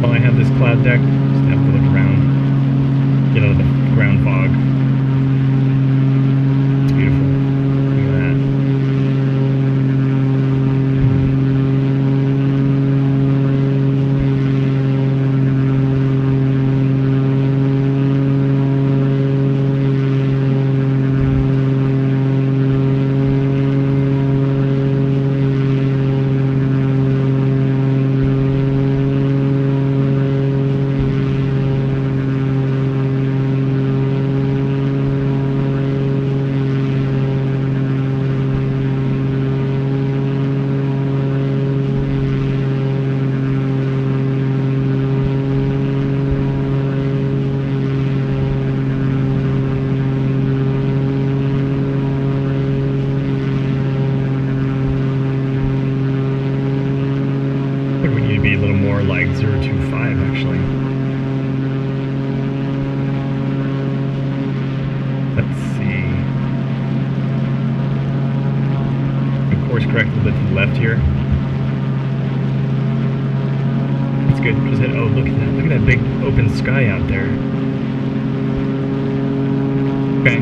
While I have this cloud deck, just have to look around, get out of the ground fog. It's beautiful. Look at that. Be a little more like 025 actually. Let's see. The course correct a little bit to the left here. That's good. Just hit, oh, look at that. Look at that big open sky out there. Okay.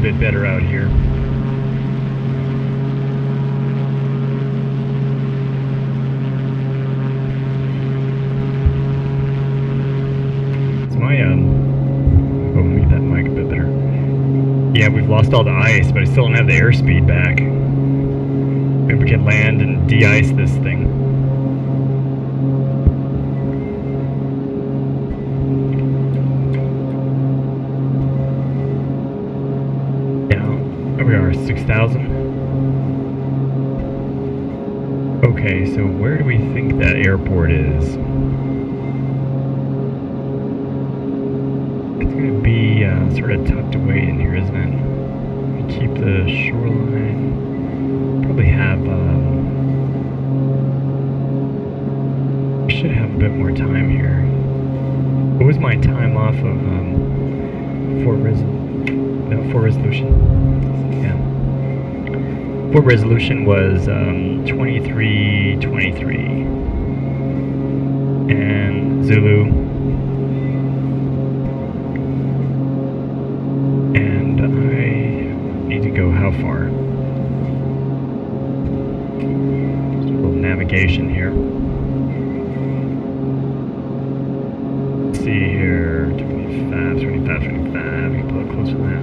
a bit better out here. It's my oh, make that mic a bit better. Yeah, we've lost all the ice, but I still don't have the airspeed back. Maybe we can land and de-ice this thing. There we are, 6,000. Okay, so where do we think that airport is? It's going to be sort of tucked away in here, isn't it? We keep the shoreline. Probably have, we should have a bit more time here. What was my time off of Fort Resolution? Yeah. Fort Resolution was 23:23. And Zulu. And I need to go how far? Just a little navigation here. Let's see here. 25, 25, 25. We can pull it closer than that.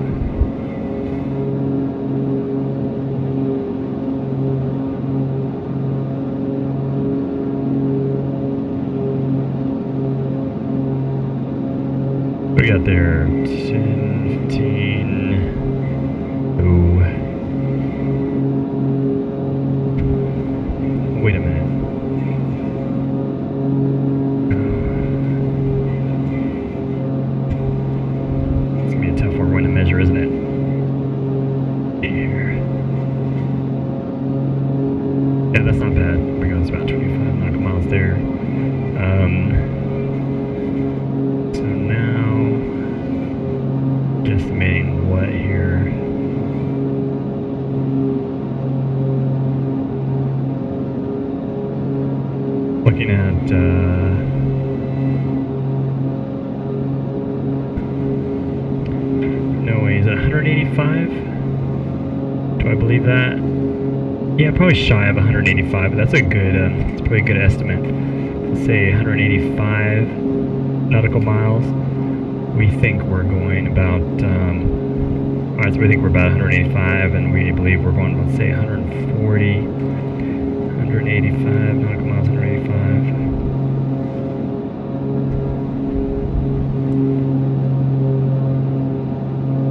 We got there 10, 15. Oh. Wait a minute. It's gonna be a tough one to measure, isn't it? Here. Yeah, that's not bad. We got about 25 nautical miles there. So now, guesstimating what here? Looking at no way, is it 185? Do I believe that? Yeah, probably shy of 185, but that's a good, it's probably a good estimate. Let's say 185 nautical miles. We think we're going about, alright, so we think we're about 185, and we believe we're going, let's say 140, 185 nautical miles, 185.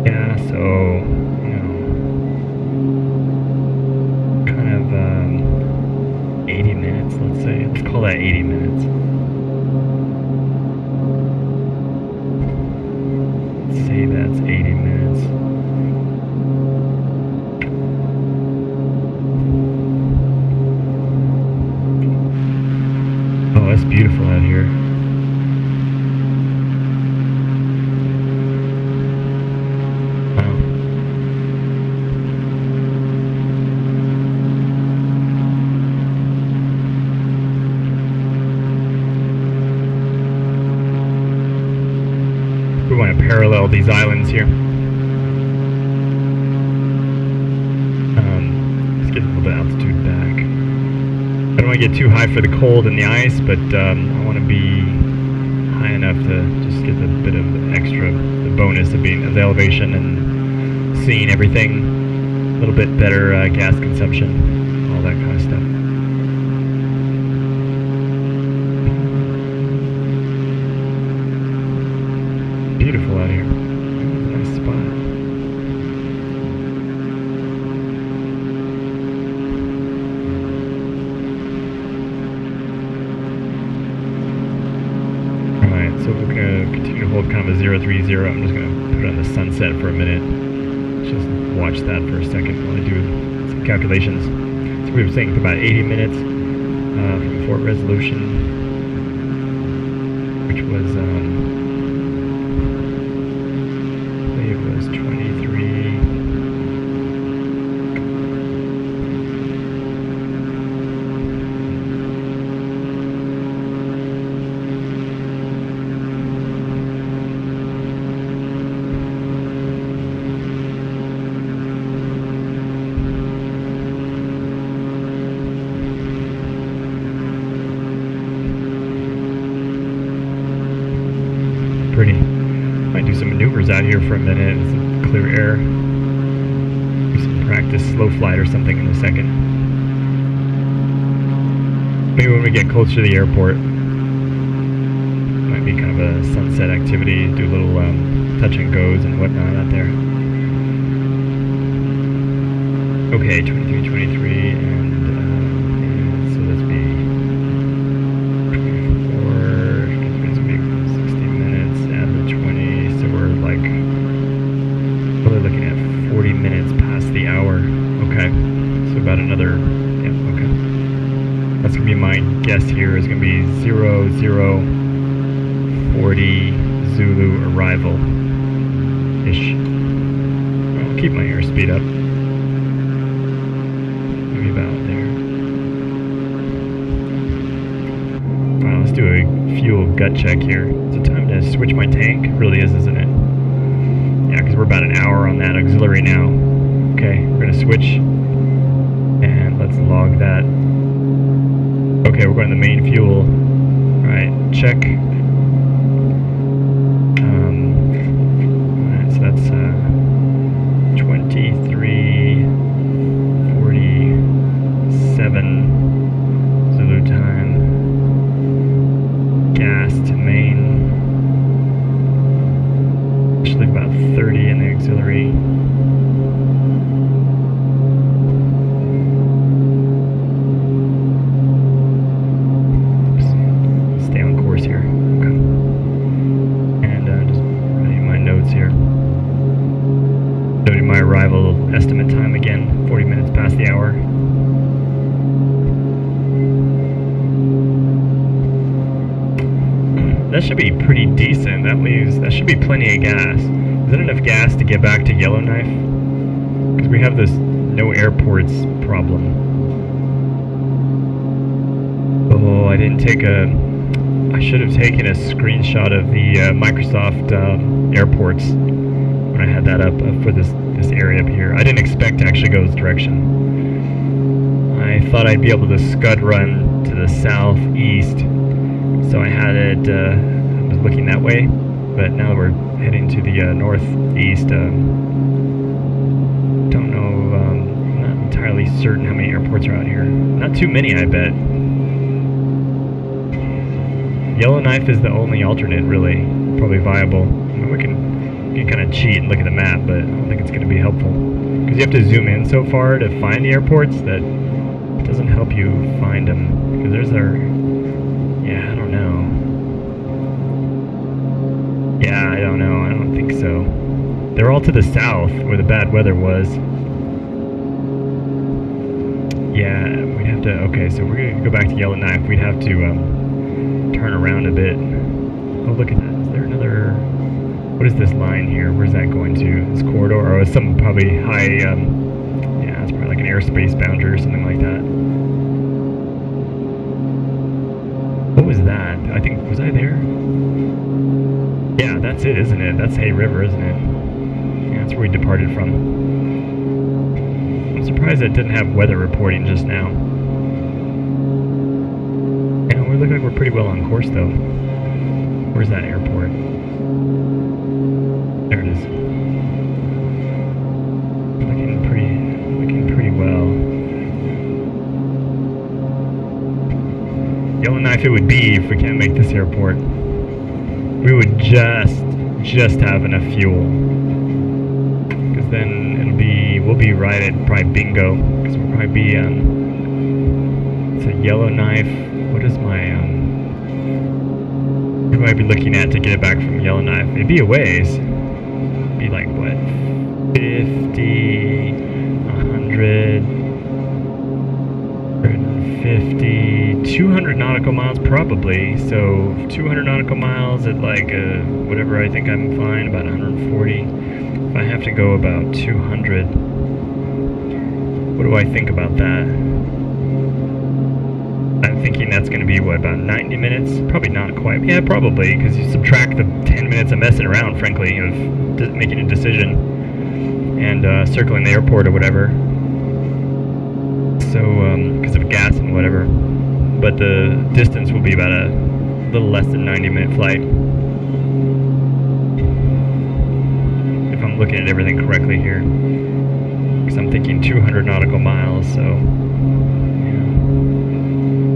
Yeah, so, you know, kind of 80 minutes, let's say. Let's call that 80 minutes. Let's say that's 80 minutes. Oh, it's beautiful out here. We want to parallel these islands here. Let's get a little bit of altitude back. I don't want to get too high for the cold and the ice, but I want to be high enough to just get a bit of extra, the bonus of being of the elevation and seeing everything, a little bit better gas consumption, all that kind of stuff. Beautiful out here. Nice spot. Alright, so we're going to continue to hold kind of a 030. I'm just going to put on the sunset for a minute. Just watch that for a second while I do some calculations. So we were saying for about 80 minutes from Fort Resolution, which was it was 23. hours out here for a minute. It's some clear air. Do some practice slow flight or something in a second. Maybe when we get closer to the airport, might be kind of a sunset activity. Do a little touch and goes and whatnot out there. Okay, 23, and so let's be 24, it's going to be 60 minutes, add the 20, so we're like, really looking at 40 minutes past the hour. Okay, so about another, yeah, okay. That's going to be my guess here, is going to be 0040 Zulu arrival-ish. I'll keep my airspeed up. About there. Alright, let's do a fuel gut check here. Is it time to switch my tank? It really is, isn't it? Yeah, because we're about an hour on that auxiliary now. Okay, we're going to switch. And let's log that. Okay, we're going to the main fuel. Alright, check. Alright, so that's 23:47 Zulu time. Gas to main. Should leave about 30 in the auxiliary. Oops. Stay on course here. Okay. And just writing my notes here. Noting my arrival estimate time again, 40 minutes past the hour. That should be pretty decent. That should be plenty of gas. Is that enough gas to get back to Yellowknife? Because we have this no airports problem. Oh, I should have taken a screenshot of the Microsoft airports when I had that up for this area up here. I didn't expect to actually go this direction. I thought I'd be able to scud run to the southeast. So I had it, I was looking that way, but now that we're heading to the northeast, don't know, not entirely certain how many airports are out here. Not too many, I bet. Yellowknife is the only alternate, really, probably viable. I mean, we can kind of cheat and look at the map, but I don't think it's going to be helpful. Because you have to zoom in so far to find the airports that it doesn't help you find them. Because there's our... Yeah, I don't know. Yeah, I don't know. I don't think so. They're all to the south, where the bad weather was. Yeah, we'd have to... Okay, so we're going to go back to Yellowknife. We'd have to turn around a bit. Oh, look at that. Is there another... What is this line here? Where's that going to? This corridor? Or some probably high... yeah, it's probably like an airspace boundary or something like that. What was that? I think, was I there? Yeah, that's it, isn't it? That's Hay River, isn't it? Yeah, that's where we departed from. I'm surprised it didn't have weather reporting just now. Yeah, we look like we're pretty well on course, though. Where's that airport? There it is. Looking pretty well. Yellowknife it would be if we can't make this airport. We would just have enough fuel. Because then we'll be right at probably bingo. Because we'll probably be, it's a Yellowknife. What is my, what might I be looking at to get it back from Yellowknife? It'd be a ways. It'd be like, what, 50, 100, 150, 200 nautical miles probably. So 200 nautical miles at like whatever, I think I'm fine, about 140. If I have to go about 200, what do I think about that? I'm thinking that's going to be, what, about 90 minutes? Probably not quite. Yeah, probably, because you subtract the 10 minutes of messing around, frankly, of making a decision and circling the airport or whatever. So, because of gas and whatever. But the distance will be about a little less than 90-minute flight. I'm looking at everything correctly here. Because I'm thinking 200 nautical miles, so yeah.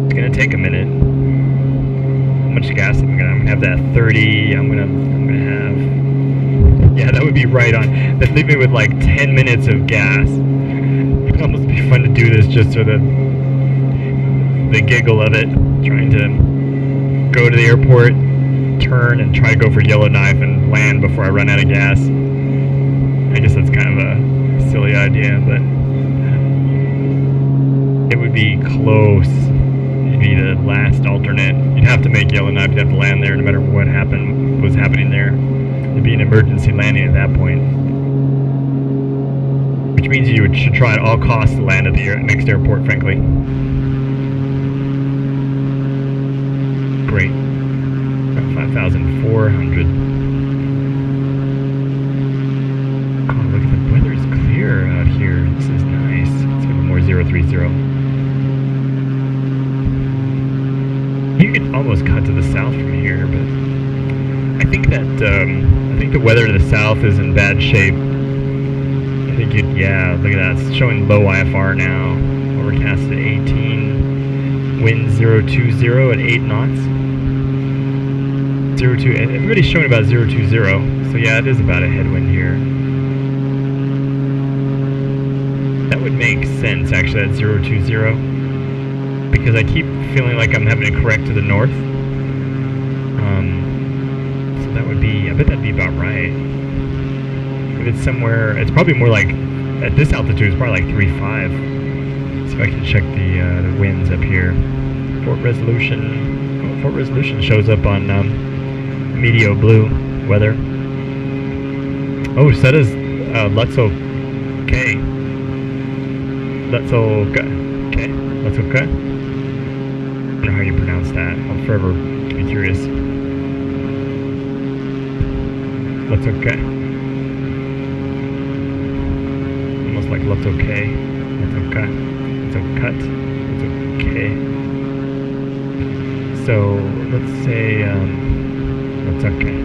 It's gonna take a minute. How much gas am I gonna have? That 30. I'm gonna have. Yeah, that would be right on. That'd leave me with like 10 minutes of gas. It would almost be fun to do this just for the giggle of it. Trying to go to the airport, turn, and try to go for Yellowknife and land before I run out of gas. I guess that's kind of a silly idea, but it would be close. It'd be the last alternate. You'd have to make Yellowknife. You'd have to land there no matter what was happening there. It'd be an emergency landing at that point. Which means you should try at all costs to land at the next airport, frankly. Great. 5,400. Oh, look at the weather's clear out here. This is nice. It's even more 030. You could almost cut to the south from here, but I think that the weather to the south is in bad shape. I think yeah, look at that. It's showing low IFR now. Overcast at 18. Wind 020 at 8 knots. 02. Everybody's showing about 020. So yeah, it is about a headwind here. That would make sense actually at 020. Because I keep feeling like I'm having to correct to the north. So that would be, I bet that'd be about right. If it's somewhere, it's probably more like, at this altitude, it's probably like 3.5. See if I can check the winds up here. Fort Resolution. Oh, Fort Resolution shows up on Meteo Blue weather. Oh, so that is Let's okay. Let's okay. Okay. Let's okay. I don't know how you pronounce that. I'll forever be curious. Let's okay. Almost like let's okay. Let's okay. Let's cut. Let's okay. So let's say let's okay.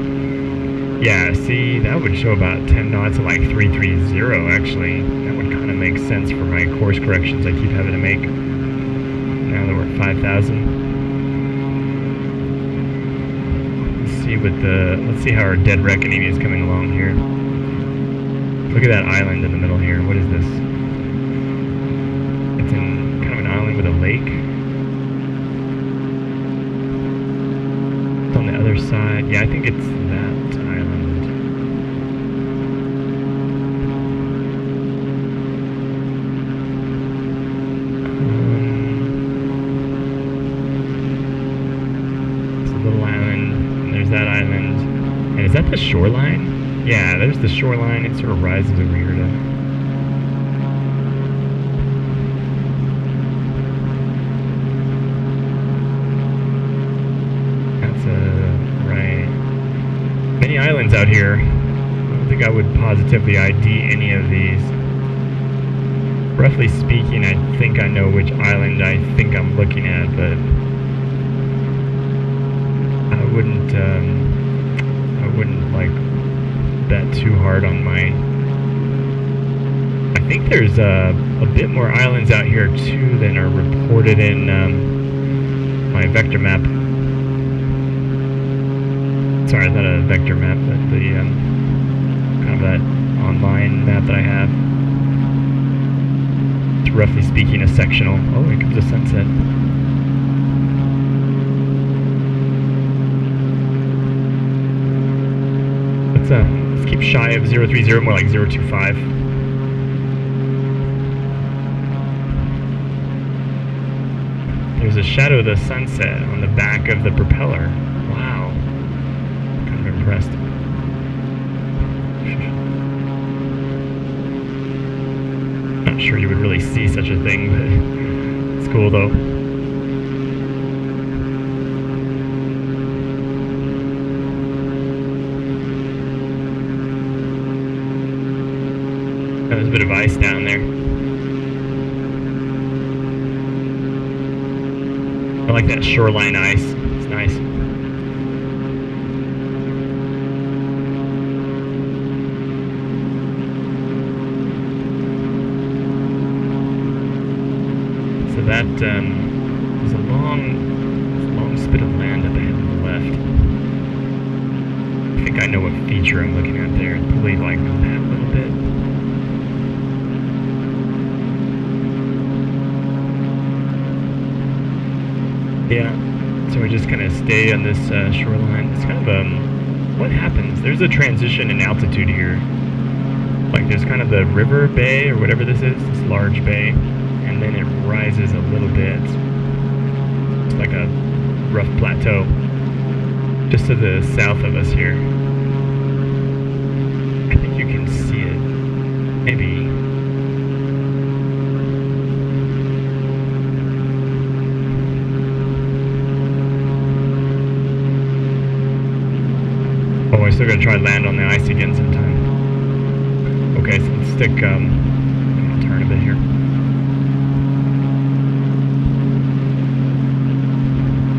Yeah, see, that would show about 10 knots at like 330 actually. That would kind of make sense for my course corrections I keep having to make. Now that we're at 5,000. Let's see how our dead reckoning is coming along here. Look at that island in the middle here. What is this? It's in kind of an island with a lake. It's on the other side. Yeah, I think it's that island. It's a little island. That island. And is that the shoreline? Yeah, there's the shoreline. It sort of rises over here to... That's right. Many islands out here. I don't think I would positively ID any of these. Roughly speaking, I think I know which island I think I'm looking at, but... I wouldn't like bet too hard on my... I think there's a bit more islands out here too than are reported in my vector map. Sorry, not a vector map, but the kind of that online map that I have. It's roughly speaking a sectional. Oh, here comes the sunset. Let's keep shy of 030, more like 025. There's a shadow of the sunset on the back of the propeller. Wow. Kind of impressed. Not sure you would really see such a thing, but it's cool though. There's a bit of ice down there. I like that shoreline ice. It's nice. there's a long spit of land up ahead on the left. I think I know what feature I'm looking at there. It's probably like that little bit. Yeah, so we just kind of stay on this shoreline. It's kind of what happens? There's a transition in altitude here. Like there's kind of the river bay or whatever this is, this large bay, and then it rises a little bit. It's like a rough plateau just to the south of us here. I think you can see it. Maybe. Oh, I still gotta try to land on the ice again sometime. Okay, so let's stick, I'm gonna turn a bit here.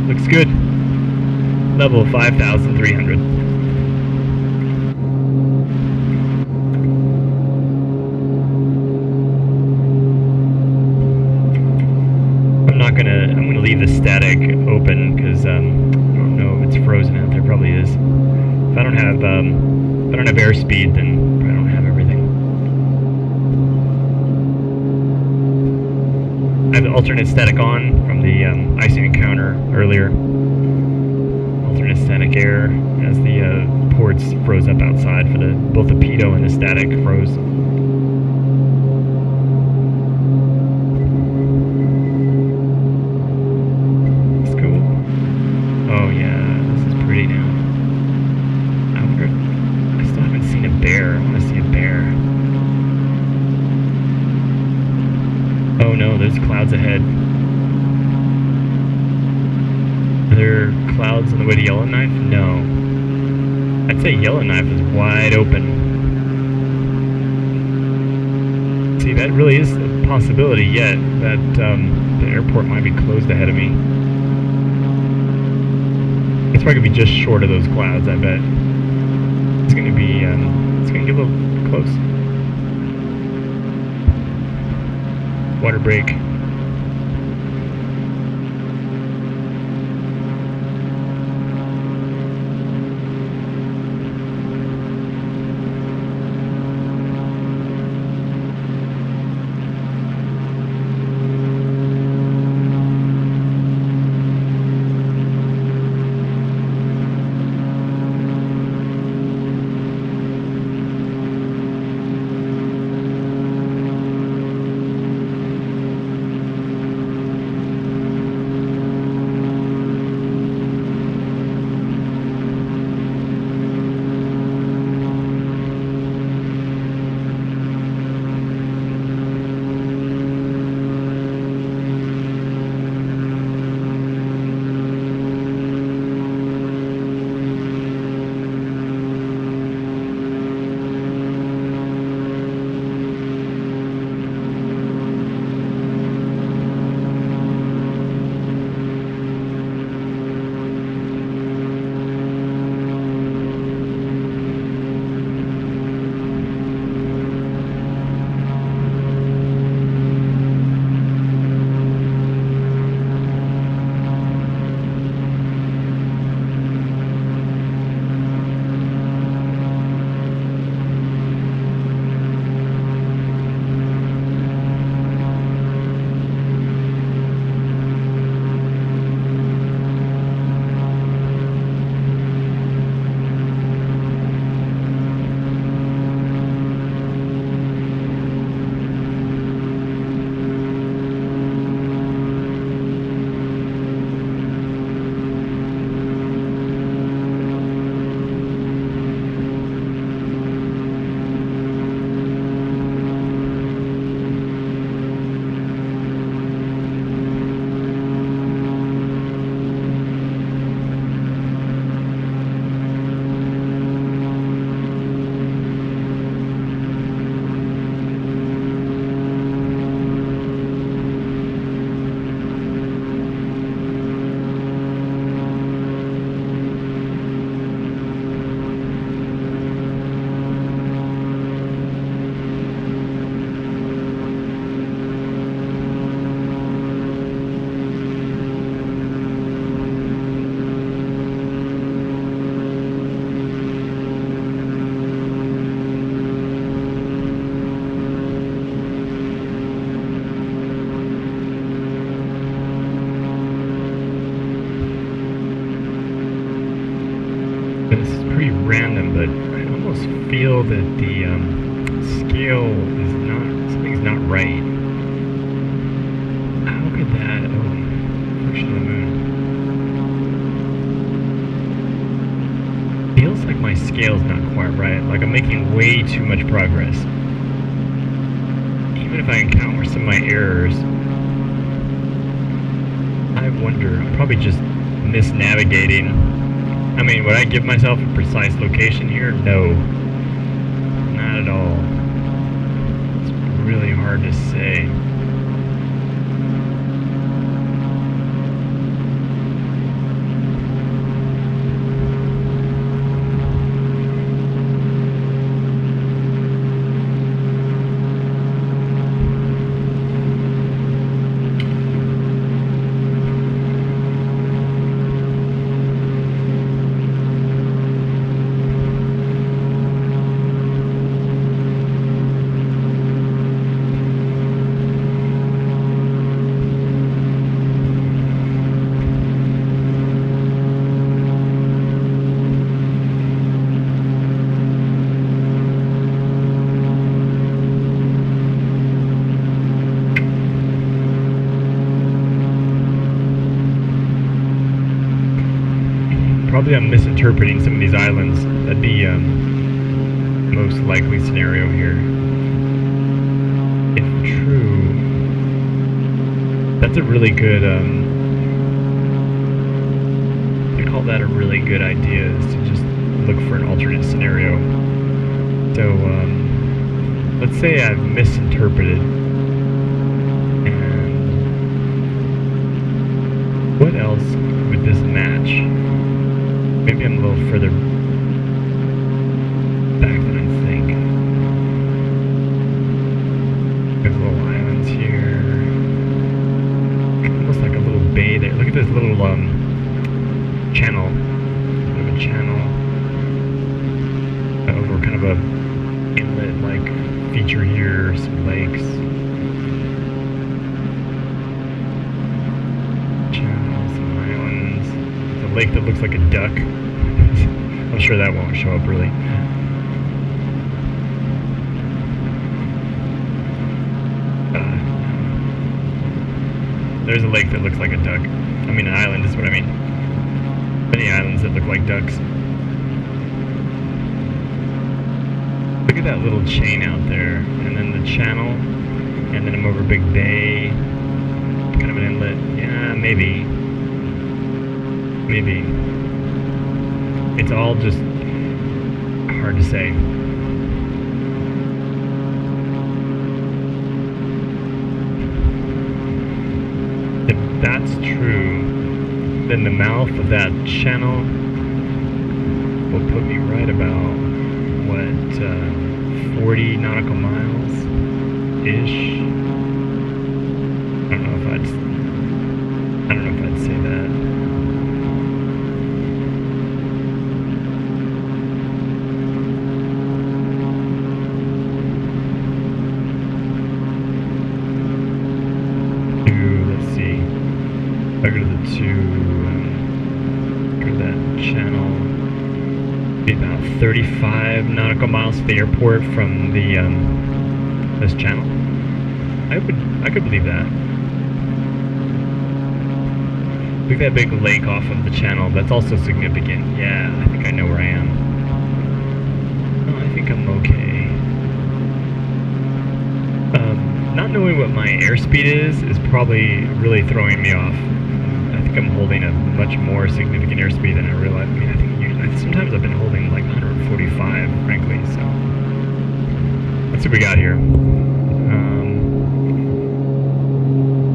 Looks good. Level 5,300. I'm gonna leave the static open because I don't know if it's frozen out there. Probably is. If I don't have airspeed, then I don't have everything. I have the alternate static on from the icing encounter earlier. Alternate static air as the ports froze up outside for both the pitot and the static froze. It's cool. Oh yeah, this is pretty now. I wonder if I still haven't seen a bear. I want to see a bear. Oh no, there's clouds ahead. Are there clouds on the way to Yellowknife? No. I'd say Yellowknife is wide open. See, that really is a possibility yet, that the airport might be closed ahead of me. It's probably going to be just short of those clouds, I bet. It's going to be, it's going to get a little close. Water break. This is pretty random, but I almost feel that the scale is not, something's not right. How could that, oh, function of the moon. Feels like my scale's not quite right, like I'm making way too much progress. Even if I encounter some of my errors, I wonder, I'm probably just misnavigating. I mean, would I give myself a precise location here? No. Not at all. It's really hard to say. Probably I'm misinterpreting some of these islands. That'd be most likely scenario here. If true, that's a really good, I call that a really good idea, is to just look for an alternate scenario. So, let's say I've misinterpreted, and what else would this match? Maybe I'm a little further back than I think. There's little islands here. Almost like a little bay there. Look at this little channel. Kind of a channel. Over kind of a inlet-like feature here. Some lakes. Channels, some islands. There's a lake that looks like a duck. I'm sure that won't show up really. There's a lake that looks like a duck. I mean, an island is what I mean. Many islands that look like ducks. Look at that little chain out there, and then the channel, and then I'm over a big bay, kind of an inlet. Yeah, maybe. Maybe. It's all just hard to say. If that's true, then the mouth of that channel will put me right about, what, 40 nautical miles-ish? I don't know if I'd say that. Go to the go to that channel. Be about 35 nautical miles to the airport from the this channel. I could believe that. Look at that big lake off of the channel. That's also significant. Yeah, I think I know where I am. Oh, I think I'm okay. Not knowing what my airspeed is probably really throwing me off. I think I'm holding a much more significant airspeed than I realized. I mean, I think sometimes I've been holding like 145, frankly, so. Let's see what we got here.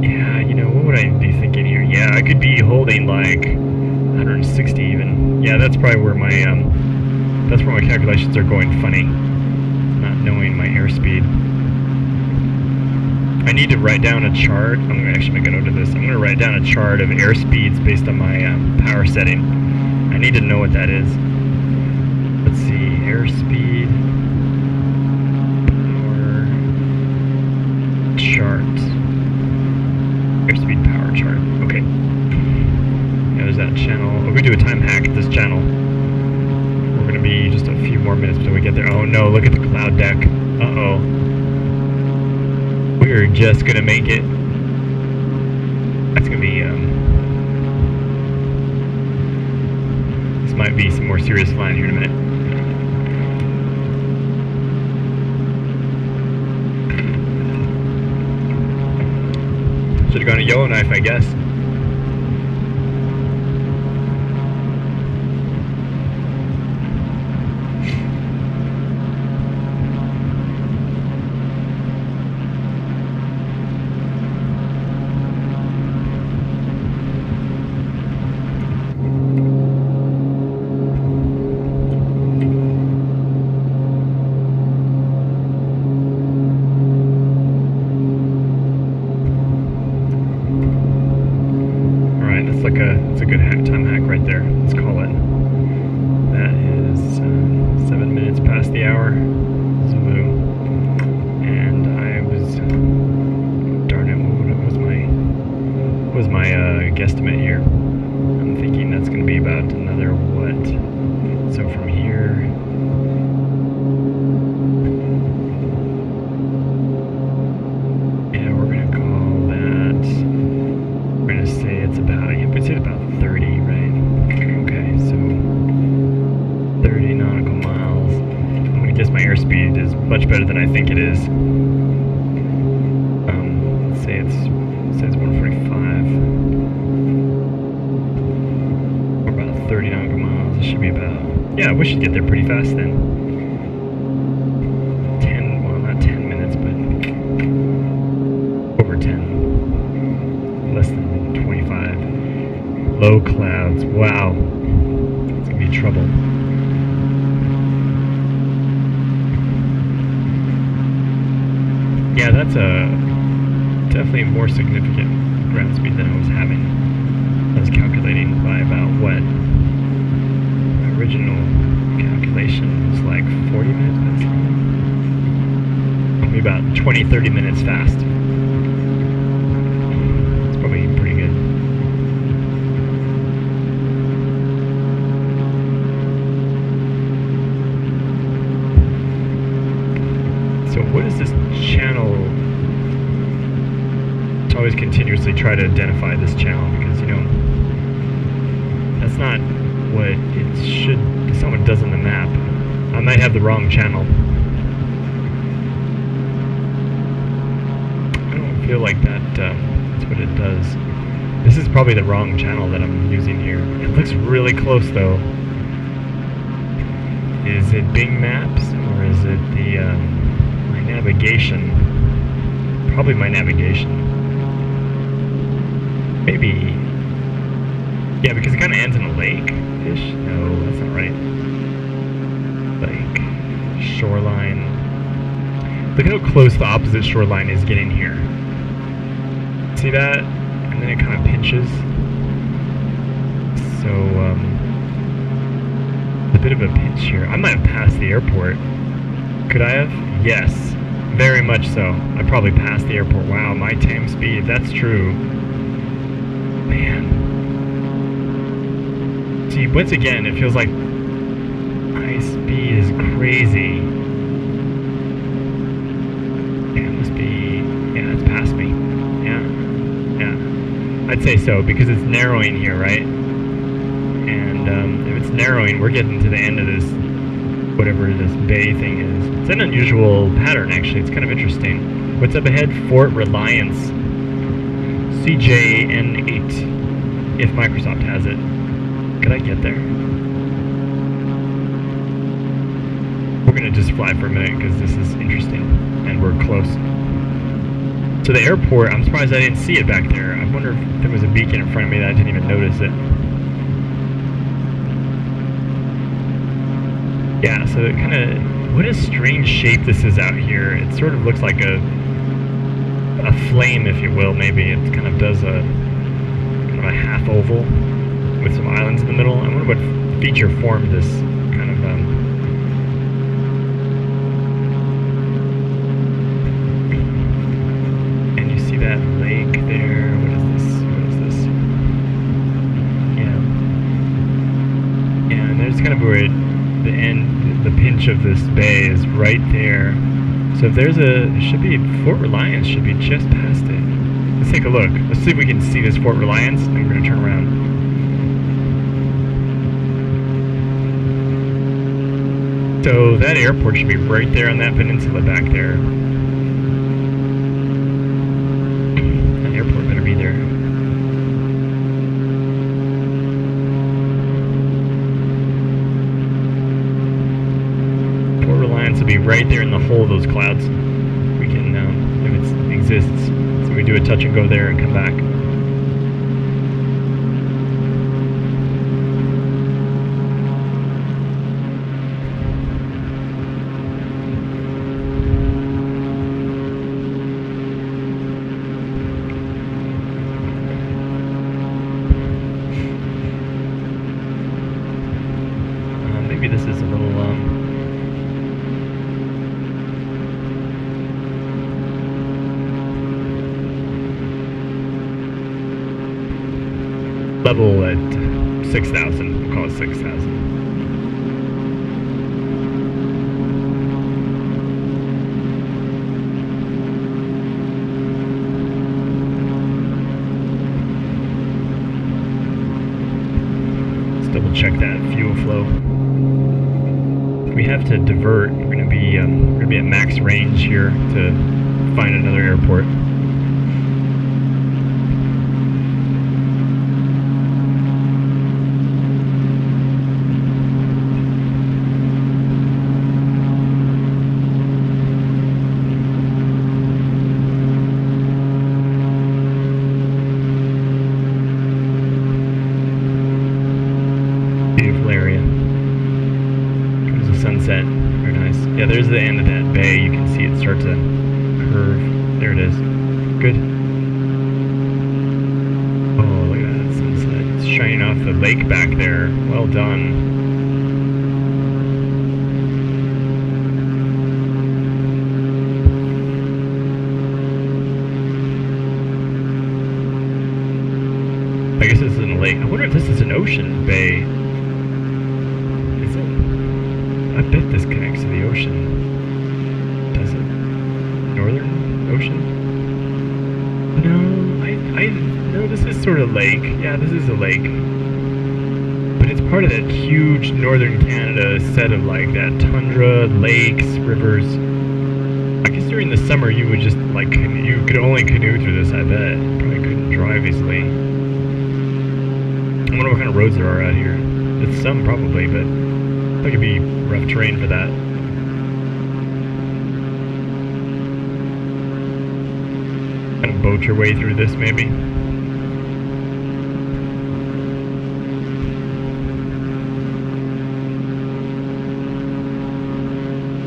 Yeah, you know, what would I be thinking here? Yeah, I could be holding like 160 even. Yeah, that's probably where my calculations are going funny. Not knowing my airspeed. I need to write down a chart. I'm going to actually make a note of this. I'm going to write down a chart of airspeeds based on my power setting. I need to know what that is. Let's see, airspeed, power chart, airspeed power chart. Okay. Yeah, there's that channel. We're going to do a time hack at this channel. gonna be just a few more minutes until we get there. Oh no, look at the cloud deck. Uh-oh. We're just gonna make it. That's gonna be, this might be some more serious flying here in a minute. Should've gone a Yellowknife, I guess. It's a good time hack right there. Let's call it. That is 7 minutes past the hour. Zulu. And I was, darn it, what was my guesstimate here? I'm thinking that's going to be about another what? So from here. Yeah, we're going to call that. We're going to say it's about. It's about 30, right? Okay, so 30 nautical miles. I'm gonna guess my airspeed is much better than I think it is. Let's say it's 145. Or about 30 nautical miles. It should be about. Yeah, we should get there pretty fast then. 10, well, not 10 minutes, but over 10. Less than 25. Low clouds. Wow. It's gonna be trouble. Yeah, that's definitely more significant ground speed than I was having. I was calculating by about what? My original calculation was like 40 minutes past long. Maybe about 20-30 minutes fast. It's probably pretty good. So what is this channel? To always continuously try to identify this channel because, you know, that's not what it should, it's not what it does on the map. I might have the wrong channel. I don't feel like that's what it does. This is probably the wrong channel that I'm using here. It looks really close though. Is it Bing Maps or is it the my navigation? Probably my navigation. Maybe. Yeah, because it kind of ends in a lake-ish. No, that's not right. Like shoreline. Look at how close the opposite shoreline is getting here. See that? And then it kind of pinches. So, a bit of a pinch here. I might have passed the airport. Could I have? Yes. Very much so. I probably passed the airport. Wow, my time speed, if that's true. Man. See, once again, it feels like my speed is crazy. Yeah, it must be, yeah, it's past me. Yeah, yeah. I'd say so, because it's narrowing here, right? And if it's narrowing, we're getting to the end of this, whatever this bay thing is. It's an unusual pattern, actually. It's kind of interesting. What's up ahead? Fort Reliance. CJN8, if Microsoft has it. Could I get there? We're gonna just fly for a minute because this is interesting and we're close. So the airport, I'm surprised I didn't see it back there. I wonder if there was a beacon in front of me that I didn't even notice it. Yeah, so it kind of, what a strange shape this is out here. It sort of looks like a flame, if you will, maybe. It kind of does a kind of a half oval with some islands in the middle. I wonder what feature formed this kind of and you see that lake there. What is this? What is this? Yeah. Yeah, and there's kind of where it the end, the pinch of this bay is right there. So if there's Fort Reliance should be just past it. Let's take a look. Let's see if we can see this Fort Reliance, and we're gonna turn around. So that airport should be right there on that peninsula back there. That airport better be there. Port Reliance will be right there in the hole of those clouds. We can, if it exists, so we do a touch and go there and come back. Maybe this is a little, level at 6,000. We'll call it 6,000. Let's double check that fuel flow. We have to divert. We're gonna be at max range here to find another airport. Beautiful area. Sunset, very nice. Yeah, there's the end of that bay. You can see it start to curve. There it is. Good. Oh, look at that sunset. It's shining off the lake back there. Well done. I guess this isn't a lake. I wonder if this is an ocean bay. I bet this connects to the ocean. Does it? Northern Ocean? No, this is sort of lake. Yeah, this is a lake. But it's part of that huge northern Canada set of like that tundra, lakes, rivers. I guess during the summer you would just like, you could only canoe through this, I bet. Probably couldn't drive easily. I wonder what kind of roads there are out here. It's some probably, but that could be rough terrain for that. Kind of boat your way through this, maybe.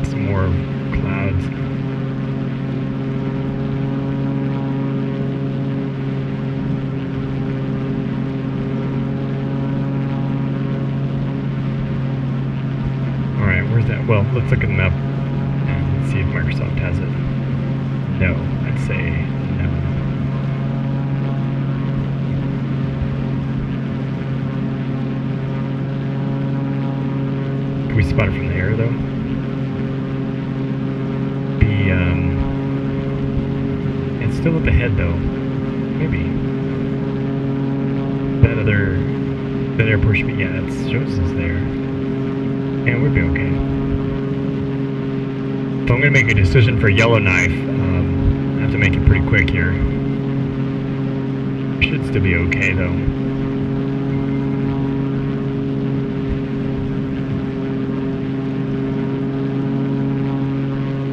Some more clouds. Where's that? Well, let's look at the map and see if Microsoft has it. No, I'd say no. Can we spot it from the air, though? It's still up ahead, though. Maybe. That airport should be, yeah, it shows us there. And we'll be okay. So I'm going to make a decision for Yellowknife. I have to make it pretty quick here. Should still be okay, though.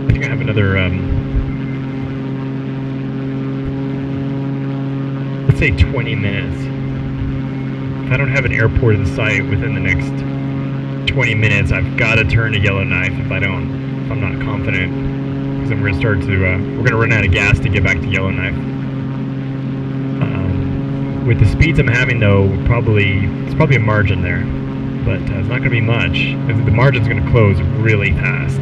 I think I have another, let's say 20 minutes. If I don't have an airport in sight within the next 20 minutes, I've got to turn to Yellowknife if I'm not confident, because then we're gonna run out of gas to get back to Yellowknife. With the speeds I'm having, though, it's probably a margin there, but it's not gonna be much. The margin's gonna close really fast.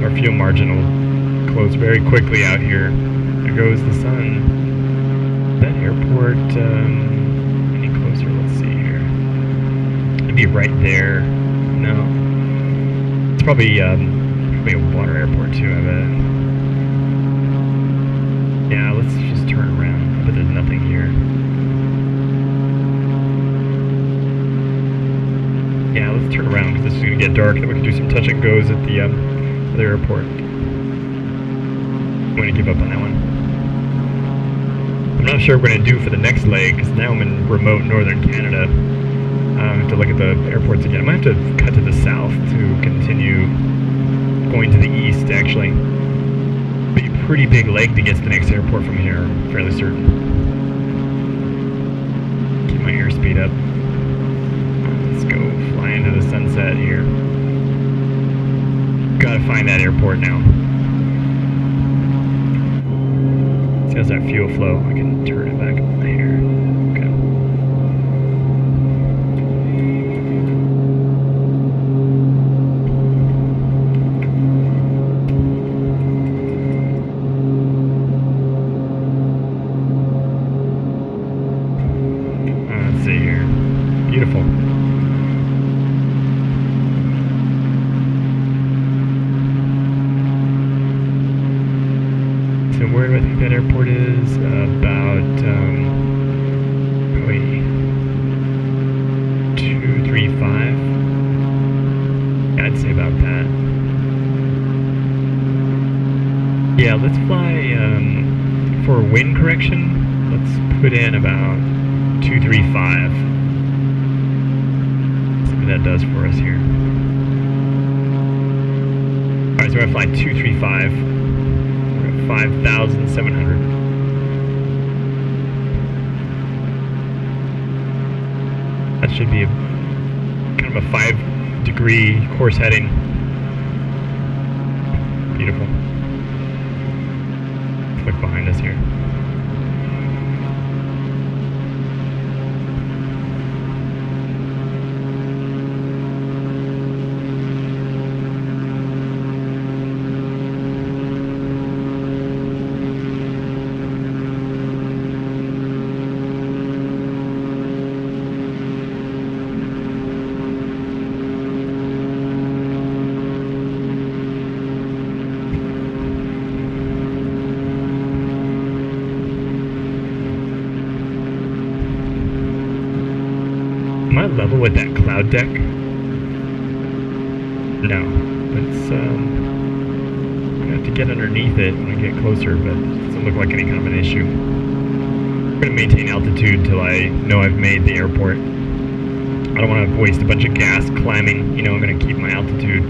Our fuel margin will close very quickly out here. There goes the sun. That airport, any closer? Let's see here. be right there. No. It's probably a water airport too, I bet. Yeah, let's just turn around. I bet there's nothing here. Yeah, let's turn around because this is going to get dark, and then we can do some touch and goes at the other airport. I'm going to give up on that one. I'm not sure what we're going to do for the next leg, because now I'm in remote northern Canada. I have to look at the airports again. I might have to cut to the south to continue going to the east, actually. Be a pretty big leg to get to the next airport from here, I'm fairly certain. Keep my airspeed up. Let's go fly into the sunset here. Gotta find that airport now. See, how's that fuel flow? I can turn it back here. Okay. Let's see here. Beautiful. So where do I think that airport is? About, probably 235. Yeah, I'd say about that. Yeah, let's fly, for wind correction, let's put in about 235. See what that does for us here. Alright, so we're gonna fly 235. 5,700. That should be a kind of a 5-degree course heading. Beautiful. Let's look behind us here. Am I level with that cloud deck? No. It's, I'm gonna have to get underneath it when I get closer, but it doesn't look like any kind of an issue. I'm gonna maintain altitude till I know I've made the airport. I don't want to waste a bunch of gas climbing, you know, I'm gonna keep my altitude.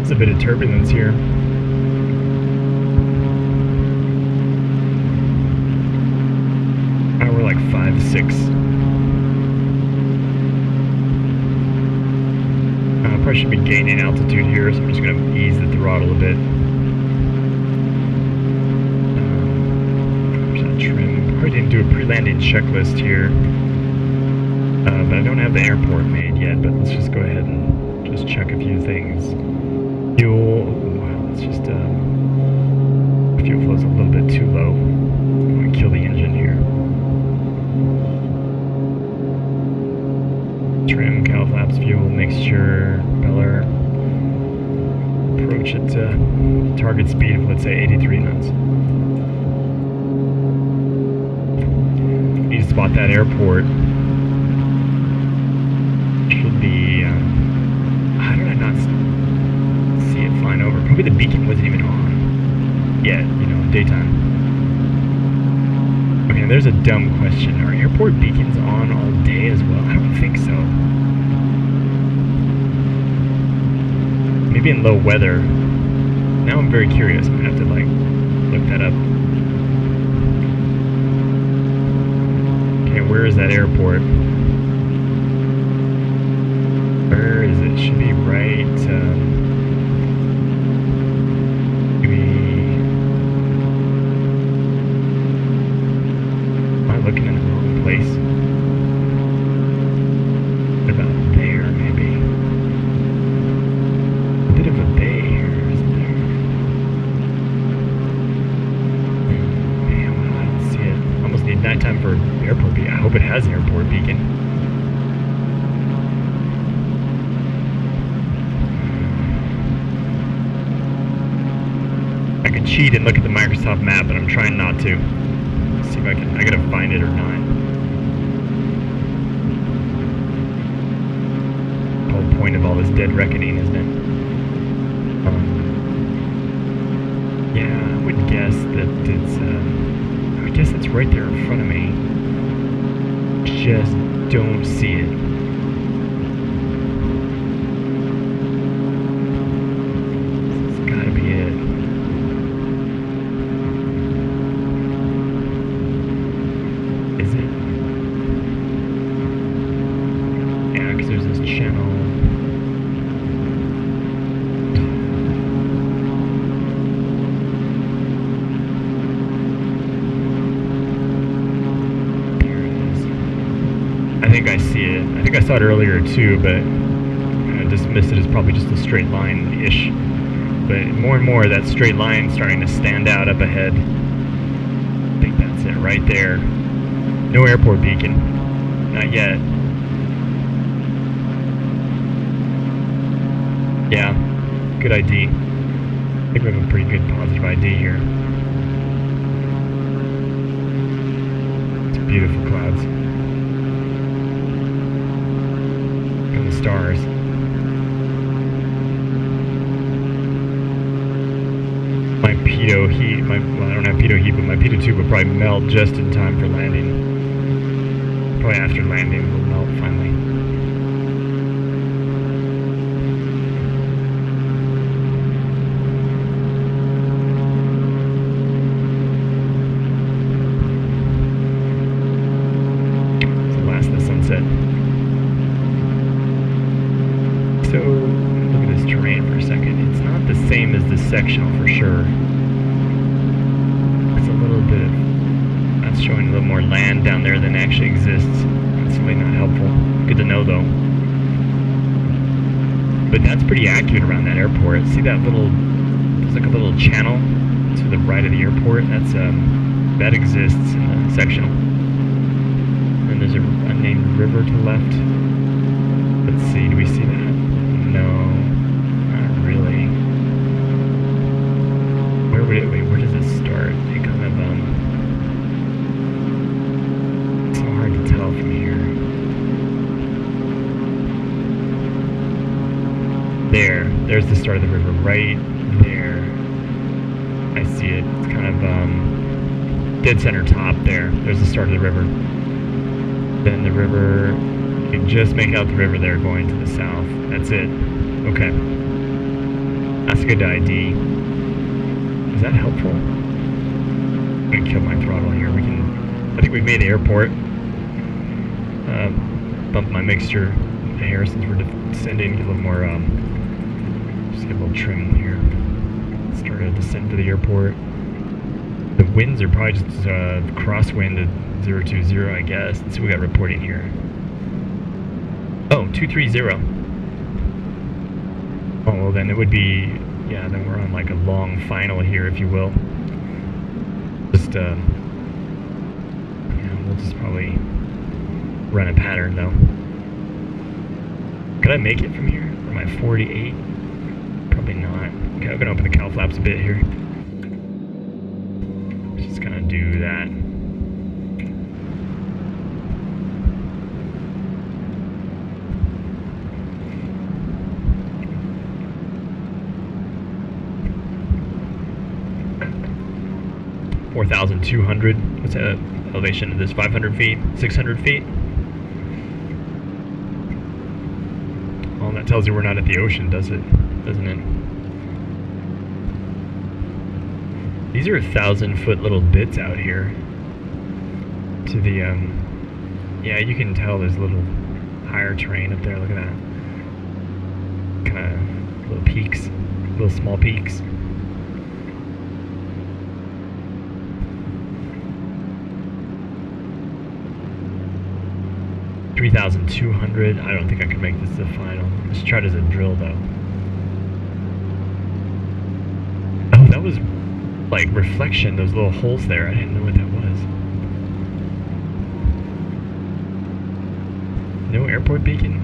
There's a bit of turbulence here. We're like 5, 6. Probably should be gaining altitude here, so I'm just going to ease the throttle a bit. There's that trim. Probably didn't do a pre-landing checklist here. But I don't have the airport made yet, but let's just go ahead and just check a few things. Fuel, let's just, fuel flow's a little bit too low. I'm going to kill the engine here. Trim, cowl flaps, fuel, mixture, propeller. Approach at target speed of, let's say, 83 knots. Need to spot that airport. Should be, how did I not see it flying over? Probably the beacon wasn't even on yet, daytime. Okay, there's a dumb question. Are airport beacons on all day as well? I don't think so. Maybe in low weather. Now I'm very curious. I'm gonna have to look that up. Okay, where is that airport? Where is it? Should be right, am I looking in the wrong place? What about there, maybe? A bit of a bay here, isn't there? Man, well, I don't see it. Almost need nighttime for airport beacon. I hope it has an airport beacon. Cheat and look at the Microsoft map, but I'm trying not to. See if I gotta find it or not. The whole point of all this dead reckoning, isn't it? Yeah, I would guess that it's, I guess it's right there in front of me. Just don't see it. It's gotta be it. I see it. I think I saw it earlier too, but I dismissed it as probably just a straight line-ish. But more and more, that straight line starting to stand out up ahead. I think that's it right there. No airport beacon. Not yet. Yeah, good ID. I think we have a pretty good positive ID here. It's beautiful clouds. Stars. My pitot heat, well, I don't have pitot heat, but my pitot tube will probably melt just in time for landing. Probably after landing it will melt finally. It's the last of the sunset. So, look at this terrain for a second. It's not the same as the sectional for sure. It's a little bit of, that's showing a little more land down there than actually exists. That's really not helpful. Good to know though. But that's pretty accurate around that airport. See that little, there's like a little channel to the right of the airport? That's, that exists in the sectional. And there's a unnamed river to the left. Let's see, do we see that? No, not really. Where does it start? It kind of, it's so hard to tell from here. There's the start of the river, right there. I see it. It's kind of, dead center top there. There's the start of the river. Then the river, you can just make out the river there going to the south. That's it. Okay. That's good ID. Is that helpful? I'm gonna kill my throttle here. I think we've made the airport. Bump my mixture here since we're descending. Get a little more, just get a little trim here. Start a descent to the airport. The winds are probably just crosswind at 020, I guess. Let's see what we got reporting here. Oh, 230. Oh, well then it would be, yeah, then we're on like a long final here, if you will. Just, yeah, we'll just probably run a pattern though. Could I make it from here? Or am I 48? Probably not. Okay, I'm gonna open the cowl flaps a bit here. Just gonna do that. $4,200. What's the elevation of this? 500 feet? 600 feet? Well, that tells you we're not at the ocean, doesn't it? These are 1,000-foot little bits out here. To the, yeah, you can tell there's a little higher terrain up there. Look at that. Kind of little peaks, little small peaks. $3,200. I don't think I could make this the final. Let's try it as a drill though. Oh, that was like reflection, those little holes there. I didn't know what that was. No airport beacon?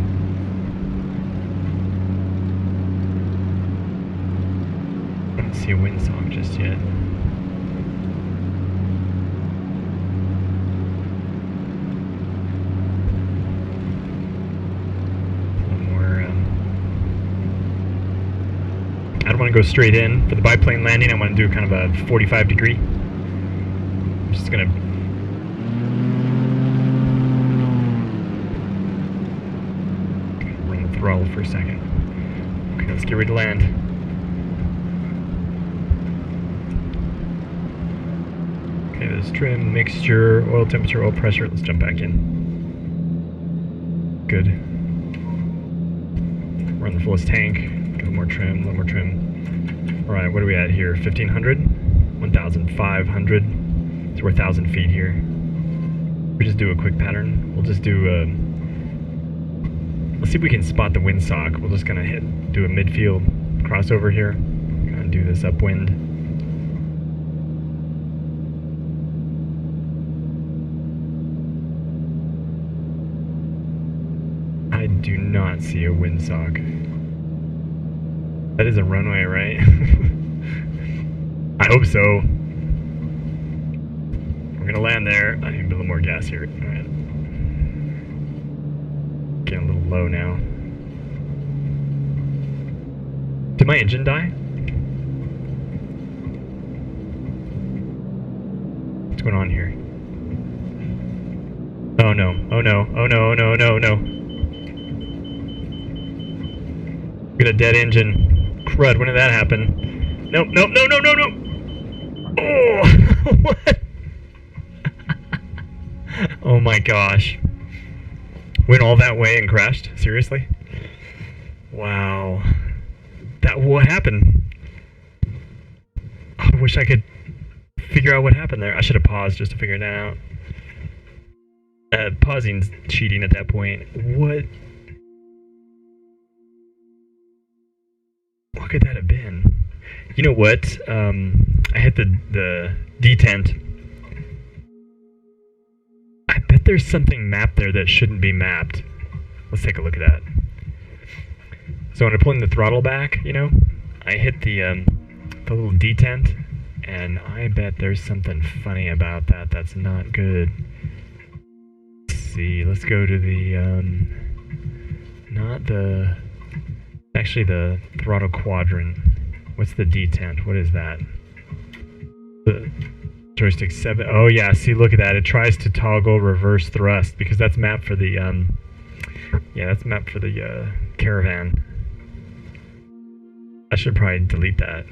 I don't see a windsock just yet. I don't want to go straight in. For the biplane landing, I want to do kind of a 45 degree. I'm just going to... run the throttle for a second. Okay, let's get ready to land. Okay, there's trim, mixture, oil temperature, oil pressure. Let's jump back in. Good. We're on the fullest tank. A little more trim, a little more trim. Alright, what are we at here? 1,500? 1,500. So we're 1,000 feet here. We just do a quick pattern. We'll just do let's see if we can spot the windsock. We'll just kind of do a midfield crossover here. Kind of do this upwind. I do not see a windsock. That is a runway, right? I hope so. We're gonna land there. I need a little more gas here. Alright. Getting a little low now. Did my engine die? What's going on here? Oh no, oh no, oh no, oh no, no, no. Got a dead engine. Crud, when did that happen? Nope, nope, no, no, no, no! Oh! What? Oh my gosh. Went all that way and crashed? Seriously? Wow. What happened? I wish I could figure out what happened there. I should have paused just to figure that out. Pausing's cheating at that point. What could that have been? You know what? I hit the detent. I bet there's something mapped there that shouldn't be mapped. Let's take a look at that. So when I pull in the throttle back, you know, I hit the little detent, and I bet there's something funny about that. That's not good. Let's see. Let's go to the not the. Actually, the throttle quadrant. What's the detent? What is that? The joystick 7. Oh yeah, see, look at that. It tries to toggle reverse thrust because that's mapped for the yeah, that's mapped for the caravan. I should probably delete that.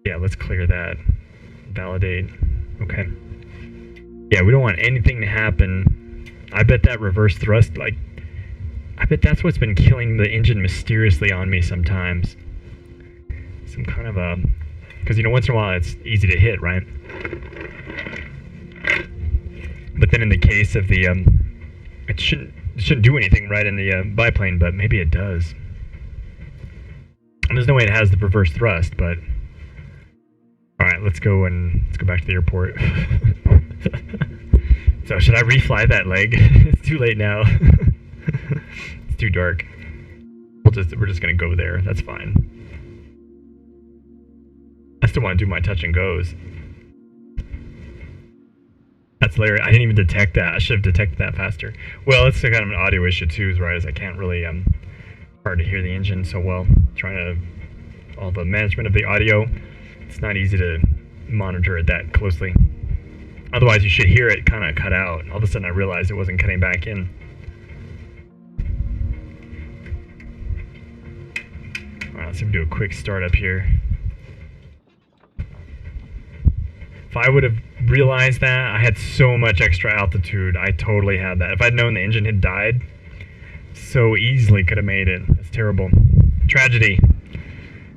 Yeah, let's clear that. Validate. Okay. Yeah, we don't want anything to happen. I bet that reverse thrust, like, I bet that's what's been killing the engine mysteriously on me sometimes. Some kind of a... Because, you know, once in a while it's easy to hit, right? But then in the case of the... it shouldn't do anything right in the biplane, but maybe it does. And there's no way it has the reverse thrust, but... Alright, let's go back to the airport. So, should I refly that leg? It's too late now. It's too dark. We're just gonna go there. That's fine. I still want to do my touch and goes. That's hilarious. I didn't even detect that. I should have detected that faster. Well, it's kind of an audio issue too, right? As I can't really hard to hear the engine so well. Trying to all the management of the audio. It's not easy to monitor it that closely. Otherwise, you should hear it kind of cut out. All of a sudden, I realized it wasn't cutting back in. All right, let's see if we do a quick start up here. If I would have realized that, I had so much extra altitude. I totally had that. If I'd known the engine had died, so easily could have made it. That's terrible. Tragedy.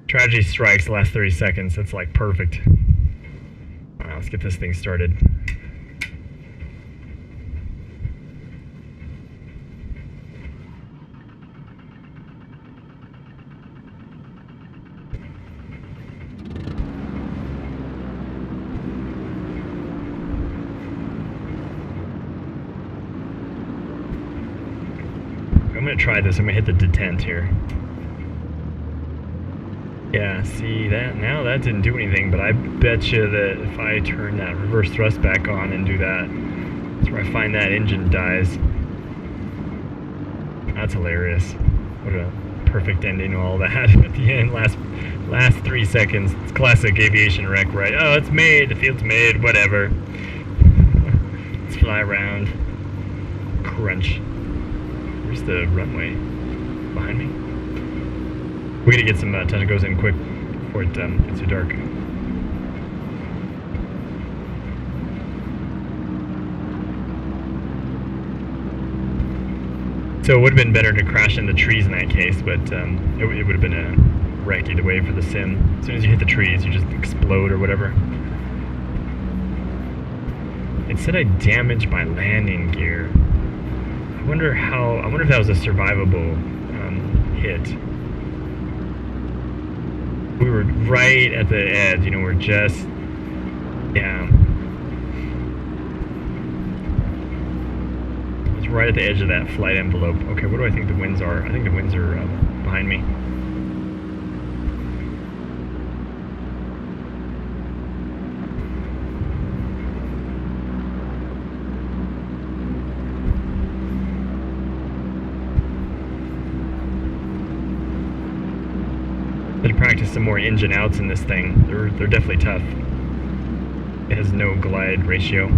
Tragedy strikes the last 30 seconds. That's like perfect. All right, let's get this thing started. I'm gonna try this. I'm gonna hit the detent here. Yeah, see that? Now that didn't do anything, but I bet you that if I turn that reverse thrust back on and do that, that's where I find that engine dies. That's hilarious. What a perfect ending to all that at the end. Last 3 seconds. It's classic aviation wreck, right? Oh, it's made. The field's made. Whatever. Let's fly around. Crunch. Where's the runway? Behind me? We gotta get some touch and goes in quick before it gets too dark. So it would have been better to crash in the trees in that case, but it would have been a wreck either way for the sim. As soon as you hit the trees, you just explode or whatever. It said I damaged my landing gear. I wonder if that was a survivable hit. We were right at the edge, you know, we're just, yeah. It's right at the edge of that flight envelope. Okay, what do I think the winds are? I think the winds are behind me. Practice some more engine outs in this thing. They're definitely tough. It has no glide ratio.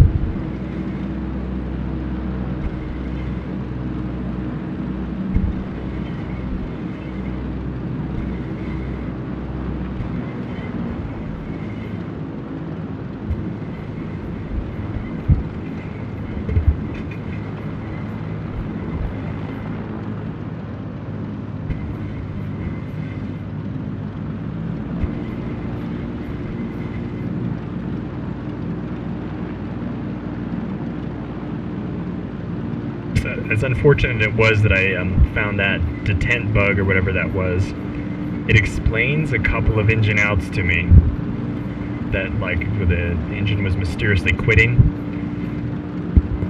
As unfortunate it was that I found that detent bug or whatever that was, it explains a couple of engine outs to me. That, like, where the engine was mysteriously quitting.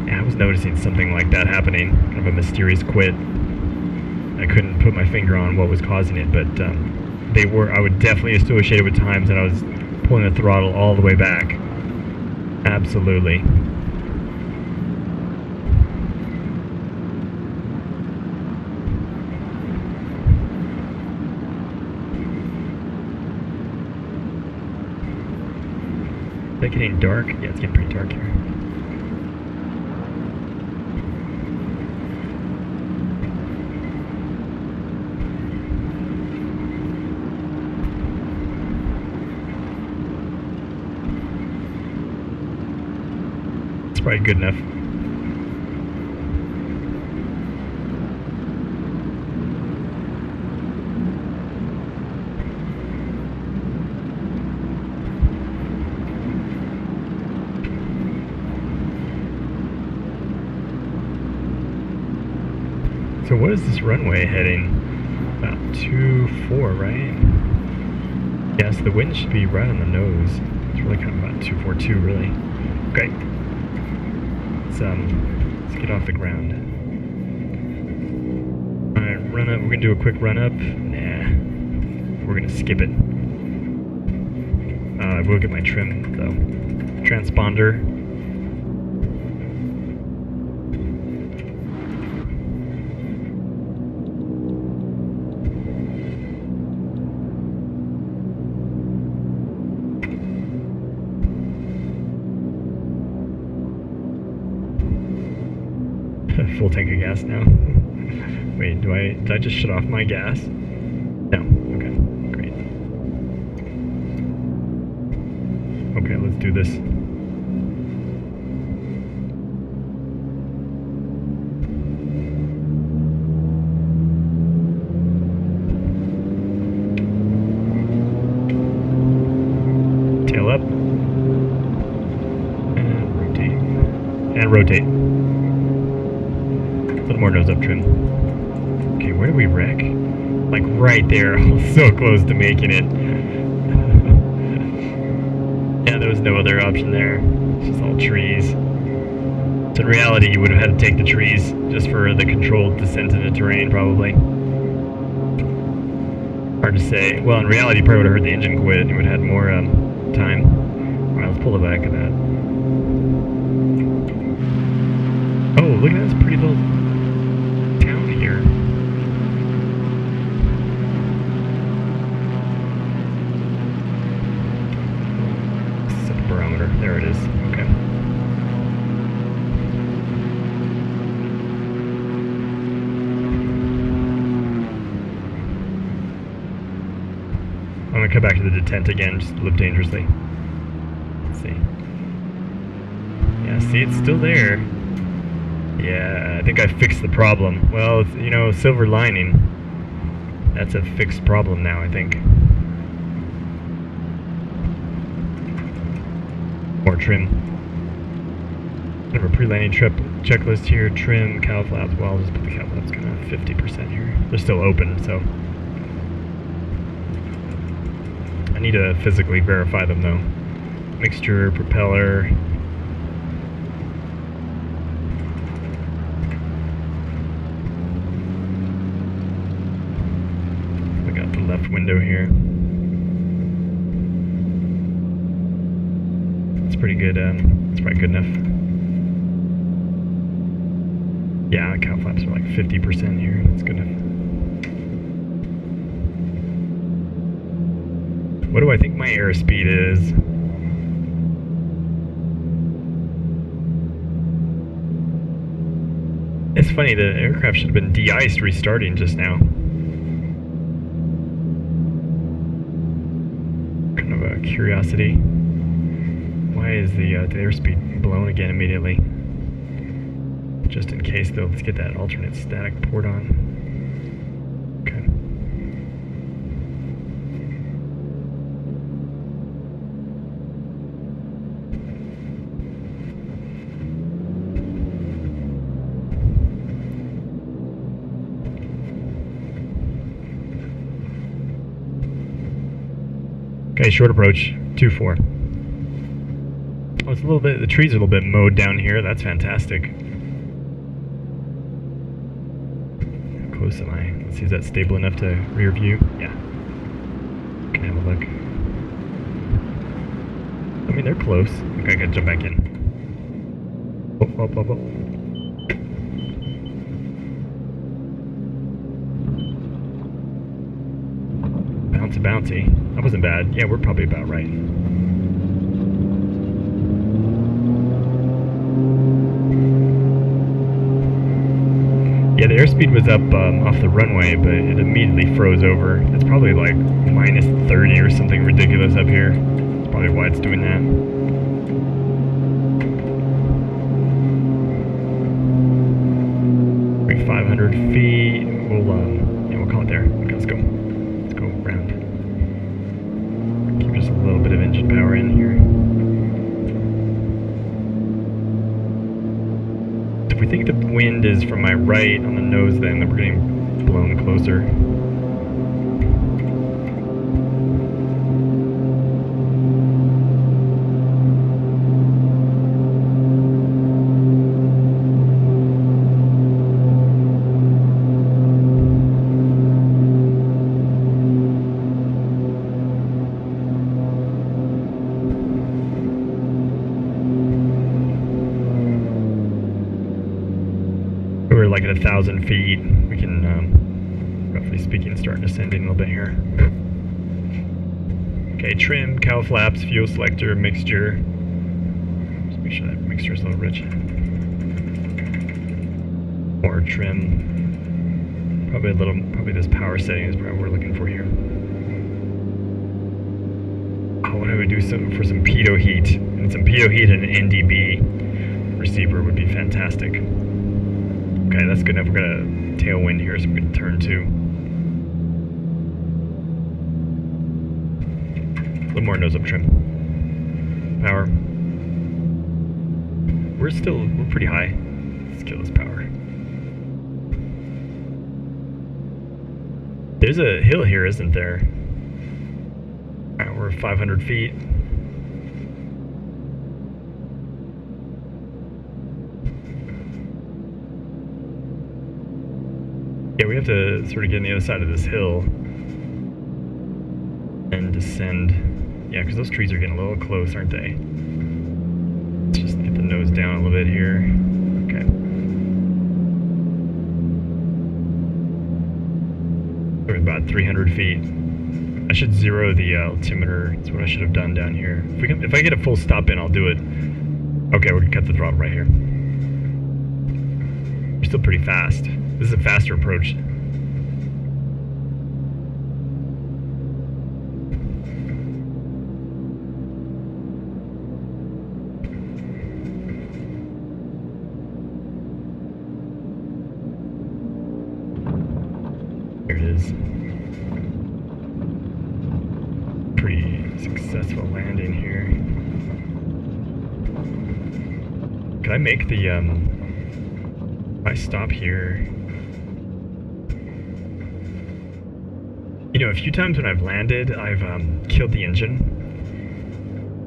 Yeah, I was noticing something like that happening, kind of a mysterious quit. I couldn't put my finger on what was causing it, but I would definitely associate it with times that I was pulling the throttle all the way back. Absolutely. Is it getting dark? Yeah, it's getting pretty dark here. probably good enough. So what is this runway heading? About 2-4, right? Yes, the wind should be right on the nose. It's really kind of about 242, really. Okay. Let's get off the ground. Alright, run up. We're gonna do a quick run up. Nah, we're gonna skip it. I will get my trim though. Transponder. Full tank of gas now. Wait, did I just shut off my gas? No. Okay, great. Okay, let's do this. Tail up. And rotate. And rotate. A little more nose up trim. Okay, where do we wreck? Like right there. I was so close to making it. Yeah, there was no other option there. It's just all trees. So in reality, you would have had to take the trees just for the controlled descent into terrain, probably. Hard to say. Well, in reality, you probably would have heard the engine quit and you would have had more time. Alright, let's pull the back of that. Oh, look at this pretty little town here. Set the barometer. There it is. Okay. I'm gonna come back to the detent again, just live dangerously. Let's see. Yeah, see, it's still there. Yeah, I think I fixed the problem. Well, it's, you know, silver lining. That's a fixed problem now, I think. More trim. Kind of a pre-landing trip checklist here. Trim, cowl flaps. Well, I'll just put the cowl flaps kind of 50% here. They're still open, so. I need to physically verify them, though. Mixture, propeller. Left window here. It's pretty good. It's probably good enough. Yeah, the cow flaps are like 50% here. That's good enough. What do I think my airspeed is? It's funny, the aircraft should have been de-iced restarting just now. Curiosity. Why is the airspeed blown again immediately? Just in case, though, let's get that alternate static port on. Okay. Okay, short approach, 2-4. Oh, it's a little bit, the trees are a little bit mowed down here. That's fantastic. How close am I? Let's see, is that stable enough to rear view? Yeah. Can have a look. I mean, they're close. Okay, I gotta jump back in. Oh, oh, oh, oh. Bouncy. That wasn't bad. Yeah, we're probably about right. Yeah, the airspeed was up off the runway, but it immediately froze over. It's probably like minus 30 or something ridiculous up here. That's probably why it's doing that. 500 feet. We'll call it there. Okay, let's go. Let's go around. Keep just a little bit of engine power in here. If we think the wind is from my right on the nose, then we're getting blown closer. We're like at 1,000 feet. We can, roughly speaking, start descending a little bit here. Okay, trim, cowl flaps, fuel selector, mixture. Just make sure that mixture is a little rich. More trim. Probably this power setting is probably what we're looking for here. Oh, what do we do for some pitot heat? And some pitot heat and an NDB receiver would be fantastic. Okay, that's good enough. We're gonna tailwind here, so I'm gonna turn 2. A little more nose up trim. Power. We're pretty high. Let's kill this power. There's a hill here, isn't there? Alright, we're 500 feet. Yeah, we have to sort of get on the other side of this hill and descend. Yeah, because those trees are getting a little close, aren't they? Let's just get the nose down a little bit here. Okay. We're about 300 feet. I should zero the altimeter. That's what I should have done down here. If I get a full stop in, I'll do it. Okay, we're gonna cut the throttle right here. We're still pretty fast. This is a faster approach. There it is. Pretty successful landing here. Could I make the, if I stop here? You know, a few times when I've landed, I've killed the engine.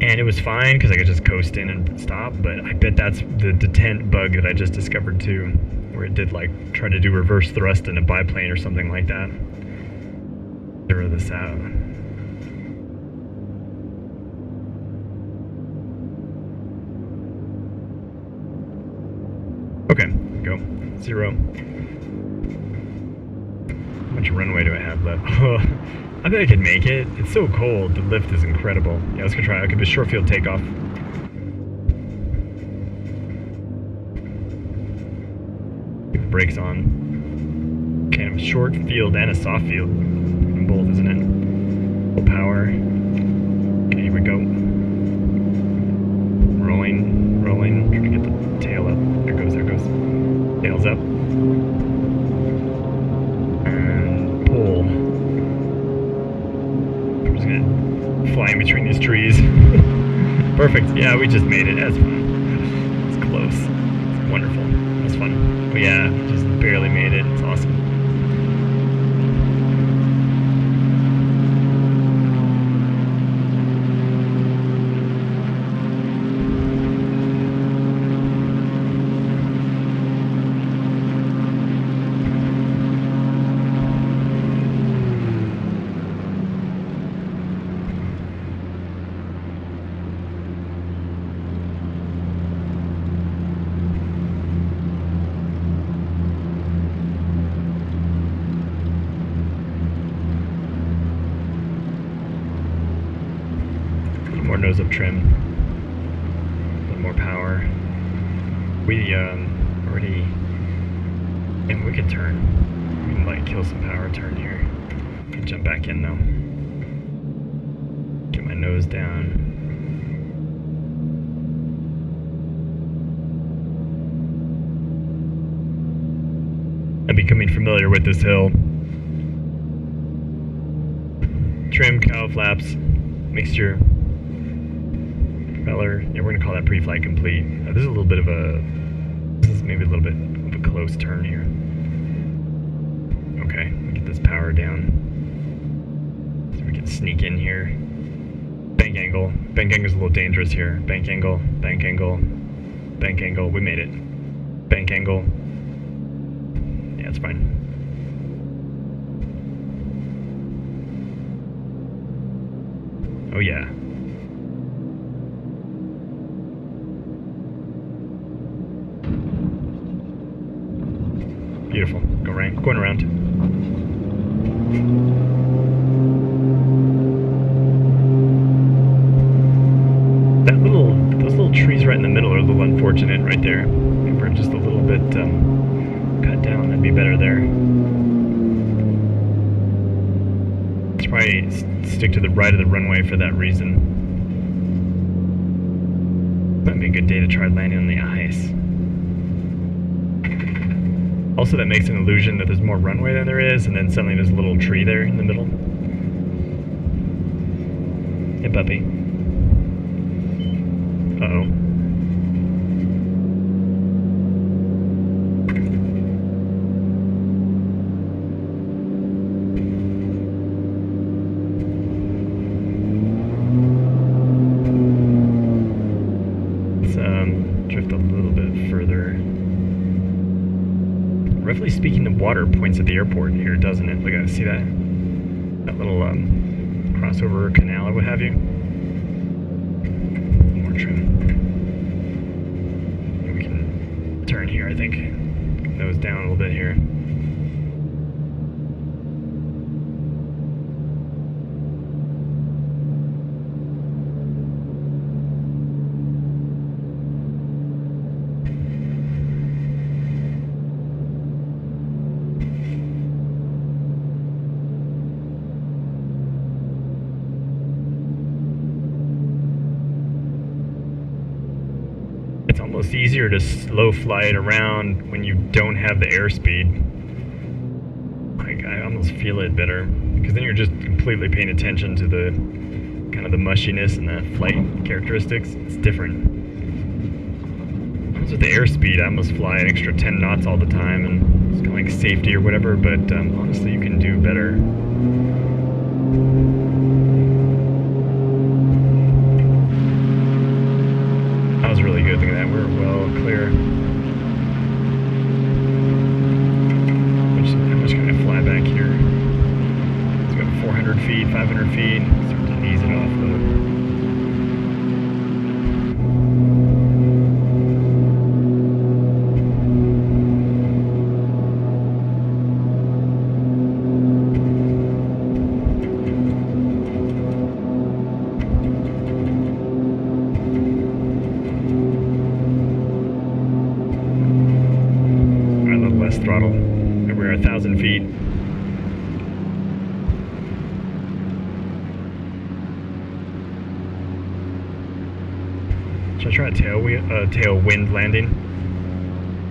And it was fine because I could just coast in and stop, but I bet that's the detent bug that I just discovered too, where it did like try to do reverse thrust in a biplane or something like that. Zero this out. Okay, go. 0. How much runway do I have left? I bet I could make it. It's so cold. The lift is incredible. Yeah, let's go try it. I'll give it a short field takeoff. Keep the brakes on. Okay, I have a short field and a soft field. Both, isn't it? Full power. Okay, here we go. Rolling, rolling. Trying to get the tail up. There it goes, there it goes. Tail's up. And pull. I'm just gonna fly in between these trees. Perfect. Yeah, we just made it. That's fun. It's close. It's wonderful. That's fun. But yeah, just barely made it. It's awesome. More nose up trim, a little more power. We already, and we could turn. We can like kill some power turn here. Can jump back in though. Get my nose down. I'm becoming familiar with this hill. Trim, cowl flaps, mixture, propeller. Yeah, we're gonna call that pre-flight complete. This is a little bit of a, this is maybe a little bit of a close turn here. Okay, get this power down. So we can sneak in here. Bank angle. Bank angle's a little dangerous here. Bank angle, bank angle, bank angle. We made it. Bank angle. Yeah, it's fine. Oh yeah. Beautiful. Going around. Those little trees right in the middle are a little unfortunate right there. If we're just a little bit cut down, that'd be better there. Let's probably stick to the right of the runway for that reason. Might be a good day to try landing on the ice. Also, that makes an illusion that there's more runway than there is, and then suddenly there's a little tree there in the middle. Hey, puppy. Uh-oh. Let's drift a little bit further. Roughly speaking, the water points at the airport here, doesn't it? Look at it. See that? That little crossover canal or what have you. More trim. And we can turn here, I think. Nose down a little bit here. It's almost easier to slow fly it around when you don't have the airspeed. Like, I almost feel it better, because then you're just completely paying attention to the kind of the mushiness and the flight characteristics. It's different. With the airspeed, I almost fly an extra 10 knots all the time, and it's kind of like safety or whatever, but honestly, you can do better. That was really good. Look at that. We're well clear. How much can I fly back here? It's got 400 feet, 500 feet. Start to ease it off though. Throttle. We're 1,000 feet. Should I try a tailwind landing?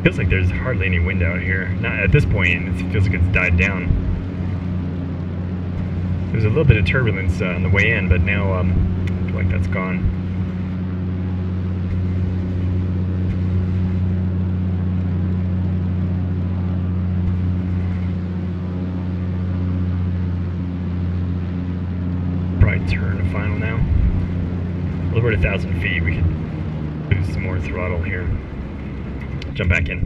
Feels like there's hardly any wind out here. Not at this point. It feels like it's died down. There's a little bit of turbulence on the way in, but now I feel like that's gone. Turn to final now. A little over 1,000 feet. We could boost some more throttle here. Jump back in.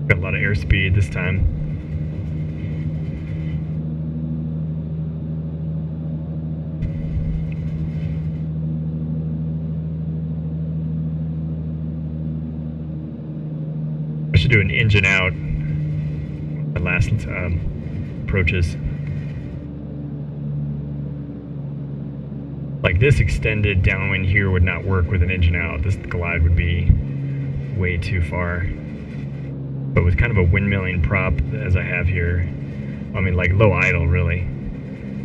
Got a lot of airspeed this time. I should do an engine out. The last approaches. Like this extended downwind here would not work with an engine out. This glide would be way too far. But with kind of a windmilling prop as I have here, I mean like low idle really.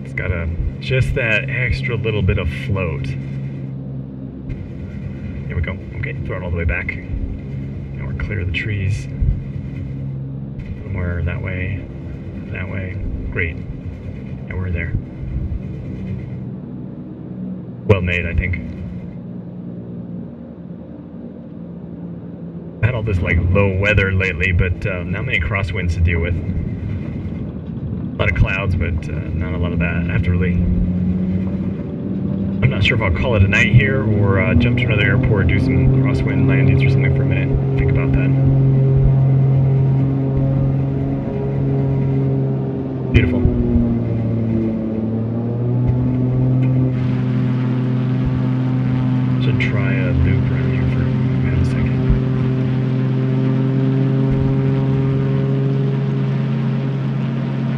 It's got just that extra little bit of float. Here we go. Okay. Okay, throw it all the way back. Now we're clear of the trees. A little more that way. That way. Great. Yeah, we're there. Well made, I think. I had all this like low weather lately, but not many crosswinds to deal with. A lot of clouds, but not a lot of that. I have to really... I'm not sure if I'll call it a night here or jump to another airport, do some crosswind landings or something for a minute. Think about that. Beautiful. Should try a loop around here for a second.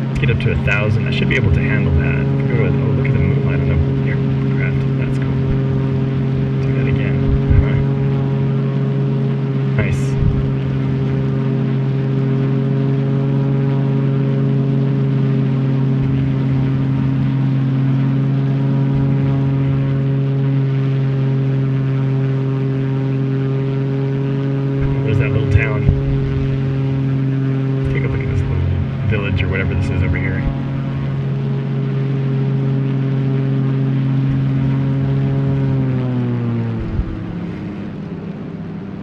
Let's get up to 1,000. I should be able to handle that. Go to, oh, look at the moonlight on the aircraft. That's cool. Do that again. Huh. Nice. There's that little town. Let's take a look at this little village or whatever this is over here.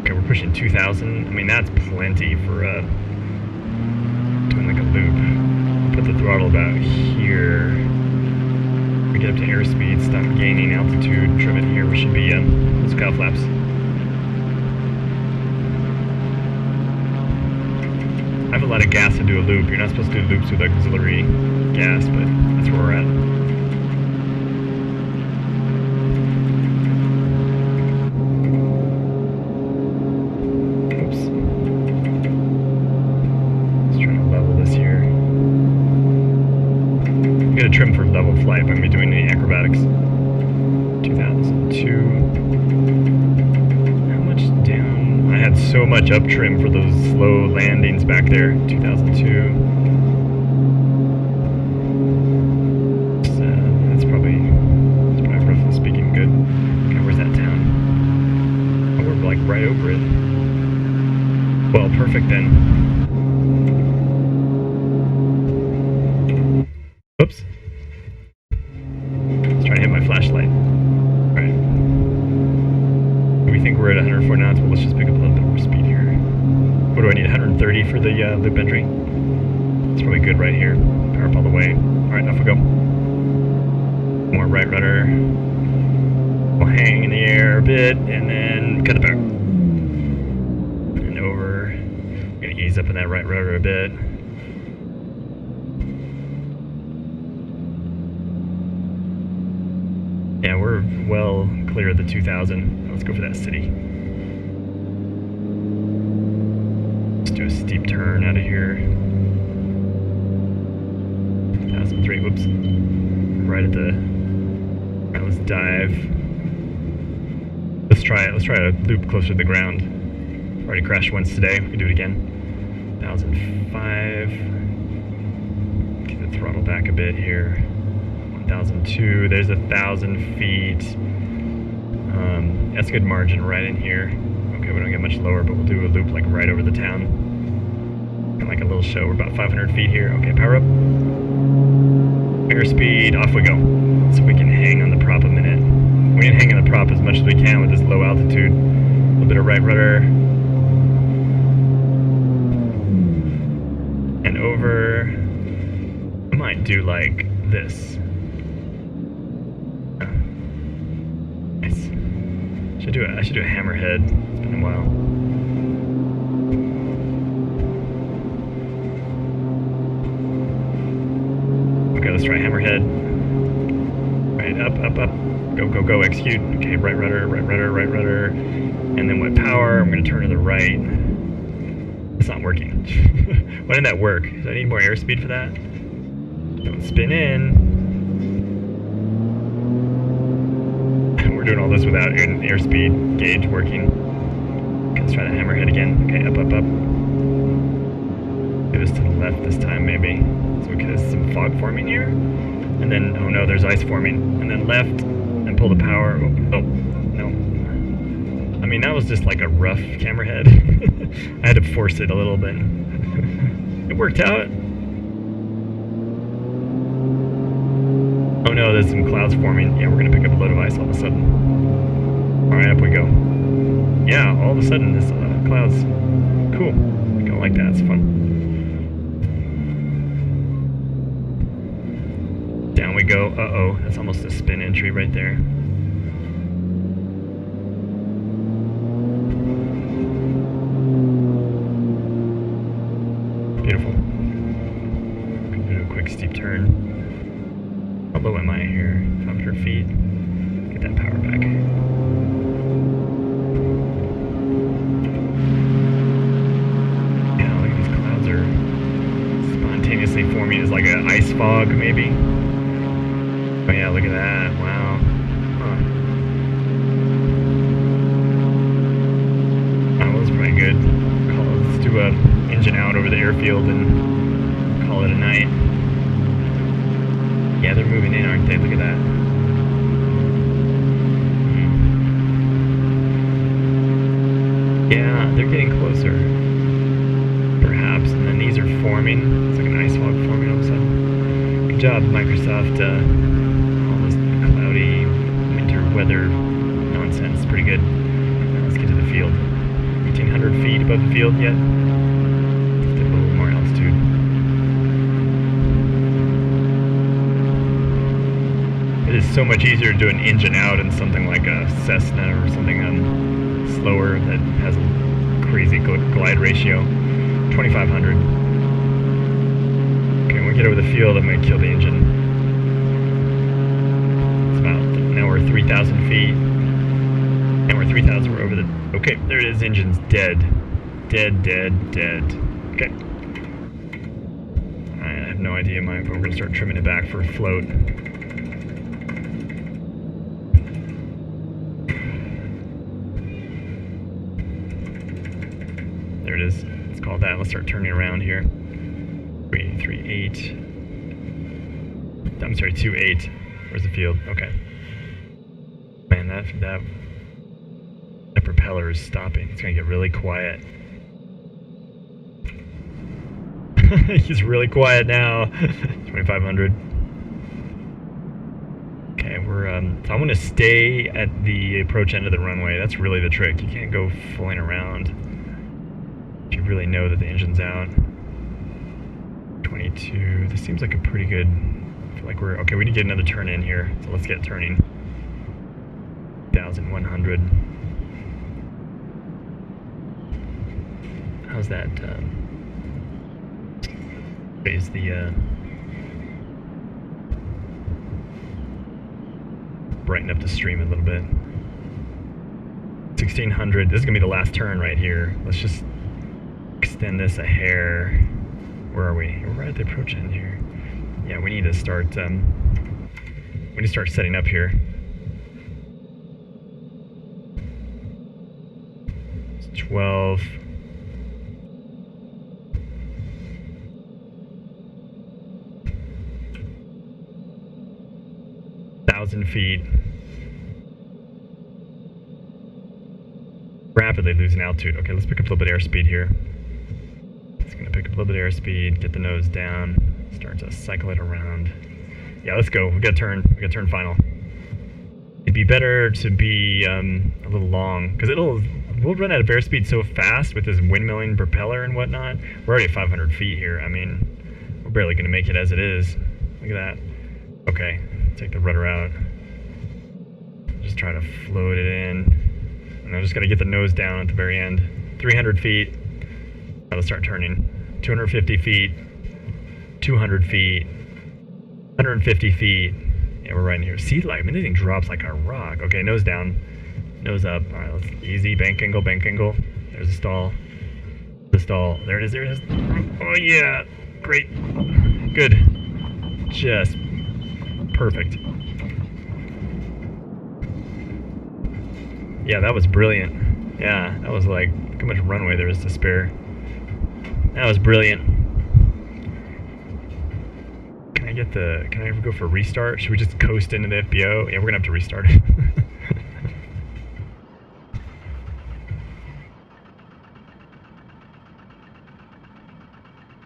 Okay, we're pushing 2,000. I mean, that's plenty for doing like a loop. Put the throttle about here. We get up to airspeed, stop gaining altitude, trim it here. We should be those cow flaps. I have a lot of gas to do a loop. You're not supposed to do loops with auxiliary gas, but that's where we're at. Oops. Just trying to level this here. I'm gonna trim for level flight if I'm gonna be doing any acrobatics. 2002. How much down? I had so much up trim for those slow landings back there. 2002. That's probably roughly speaking good. Okay, where's that town? Oh, we're like right over it. Well, perfect then. Oops. Let's try to hit my flashlight. Alright. We think we're at 104 knots, but let's just pick up a little bit more speed here. What do I need, 130 for the loop entry? It's probably good right here. Power up all the way. Alright, off we go. More right rudder. We'll hang in the air a bit, and then cut the power. And over. We're going to ease up in that right rudder a bit. Yeah, we're well clear of the 2,000. Let's go for that city. Let's do a steep turn out of here. 1,003, whoops. Right at the... Alright, let's dive. Let's try it. Let's try a loop closer to the ground. Already crashed once today. We can do it again. 1,005. Get the throttle back a bit here. 1,002. There's 1,000 feet. That's a good margin right in here. Okay, we don't get much lower, but we'll do a loop like right over the town. And like a little show. We're about 500 feet here. Okay, power up. Airspeed, off we go. So we can hang on the prop a minute. We can hang on the prop as much as we can with this low altitude. A little bit of right rudder. And over. I might do like this. Nice. I should do a hammerhead. It's been a while. Okay, let's try hammerhead. Right, up, up, up. Go, go, go, execute. Okay, right rudder, right rudder, right rudder. And then with power, I'm going to turn to the right. It's not working. Why didn't that work? Do I need more airspeed for that? Don't spin in. We're doing all this without an airspeed gauge working. Okay, let's try the hammerhead again. Okay, up, up, up. Do this to the left this time, maybe. So we get some fog forming here. And then, oh no, there's ice forming. And then left, and pull the power. Oh, no. I mean, that was just like a rough camera head. I had to force it a little bit. It worked out. Oh no, there's some clouds forming. Yeah, we're gonna pick up a load of ice all of a sudden. Alright, up we go. Yeah, all of a sudden this clouds. Cool. I don't like that, it's fun. Down we go. Uh-oh, that's almost a spin entry right there. Beautiful. Gonna do a quick steep turn. How low am I here? 500 feet. Get that power back. Yeah, look at these clouds are spontaneously forming as like an ice fog, maybe. Oh yeah, look at that. Wow. Huh. That was pretty good. Let's do a engine out over the airfield and call it a night. Yeah, they're moving in, aren't they? Look at that. Yeah, they're getting closer. Perhaps. And then these are forming. It's like an ice fog forming all of a sudden. Good job, Microsoft. All this cloudy winter weather nonsense. Pretty good. Now let's get to the field. 1,800 feet above the field yet. Let's get a little more altitude. It is so much easier to do an engine out in something like a Cessna or something slower that has a crazy glide ratio. 2,500. Okay, when we get over the field, I'm going to kill the engine. It's about, now we're 3,000 feet. And we're 3,000, we're over the, okay, there it is, engine's dead. Dead, dead, dead. Okay. I have no idea, we're going to start trimming it back for a float. There it is. Let's call that. Let's start turning around here. 338. I'm sorry, 28. Where's the field? Okay. Man, that propeller is stopping. It's gonna get really quiet. He's really quiet now. 2,500. Okay, we're so I'm gonna stay at the approach end of the runway. That's really the trick. You can't go fooling around. You really know that the engine's out. 22. This seems like a pretty good. I feel like we're okay. We need to get another turn in here, so let's get turning. 1,100. How's that? Raise the brighten up the stream a little bit. 1,600. This is gonna be the last turn right here. Let's just extend this a hair. Where are we? We're right at the approach end here. Yeah, we need to start. We need to start setting up here. It's 12. Feet. Rapidly losing altitude. Okay, let's pick up a little bit of airspeed here. It's going to pick up a little bit of airspeed, get the nose down, start to cycle it around. Yeah, let's go. We got to turn. We got to turn final. It'd be better to be a little long because we'll run out of airspeed so fast with this windmilling propeller and whatnot. We're already at 500 feet here. I mean, we're barely going to make it as it is. Look at that. Okay. Take the rudder out. Just try to float it in. And I'm just gonna get the nose down at the very end. 300 feet. Now let's start turning. 250 feet. 200 feet. 150 feet. Yeah, we're right in here. See, like, I mean, this thing drops like a rock. Okay, nose down. Nose up. All right, let's easy. Bank angle, bank angle. There's the stall. The stall. There it is, there it is. Oh, yeah. Great. Good. Just perfect. Yeah, that was brilliant. Yeah, that was like, look how much runway there is to spare. That was brilliant. Can I ever go for a restart? Should we just coast into the FBO? Yeah, we're gonna have to restart it.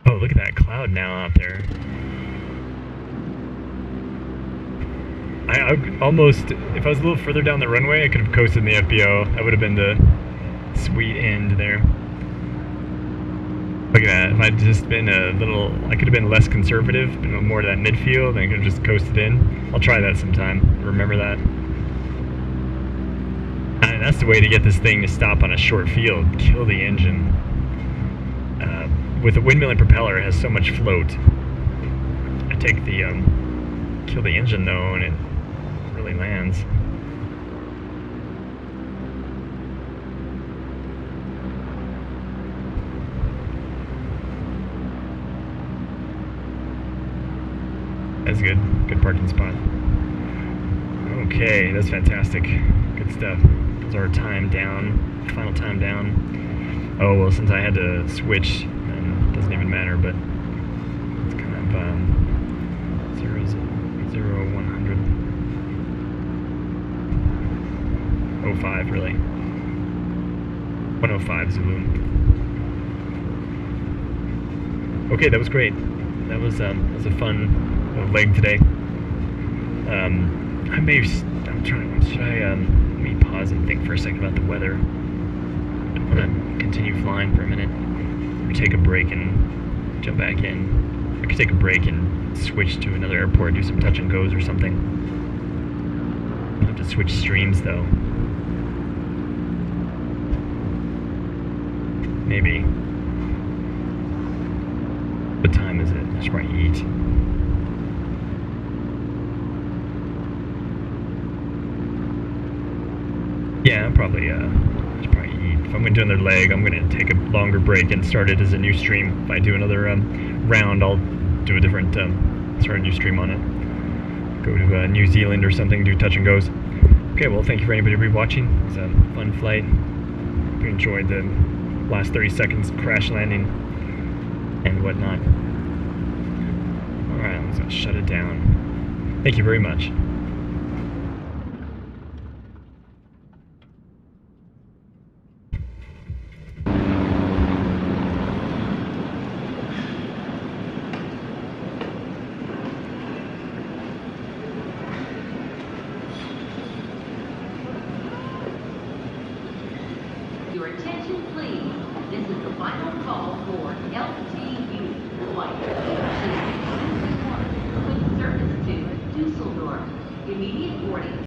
Oh, look at that cloud now out there. I almost, if I was a little further down the runway, I could have coasted in the FBO. That would have been the sweet end there. Look at that. If I'd just been a little, I could have been less conservative, been more to that midfield, and I could have just coasted in. I'll try that sometime. Remember that. And that's the way to get this thing to stop on a short field. Kill the engine. With a windmill and propeller, it has so much float. I take the, kill the engine though, and it really lands. That's good. Good parking spot. Okay, that's fantastic. Good stuff. That's our time down. Final time down. Oh, well, since I had to switch, then it doesn't even matter, but it's kind of 0, 100. 05, really. 105 Zulu. Okay, that was great. That was a fun leg today. I'm trying. Should I? Let me pause and think for a second about the weather. I want to continue flying for a minute, or take a break and jump back in. I could take a break and switch to another airport, do some touch and goes or something. I'll have to switch streams though. Maybe. What time is it? I should probably eat. Yeah, I should probably eat. If I'm going to do another leg, I'm going to take a longer break and start it as a new stream. If I do another round, I'll do a different, start a new stream on it. Go to New Zealand or something, do touch and goes. Okay, well, thank you for anybody watching. It was a fun flight. Hope you enjoyed the last 30 seconds crash landing and whatnot. Alright, I'm just going to shut it down. Thank you very much. Your attention, please. This is the final call for LTU flight with service to Dusseldorf. Immediate boarding.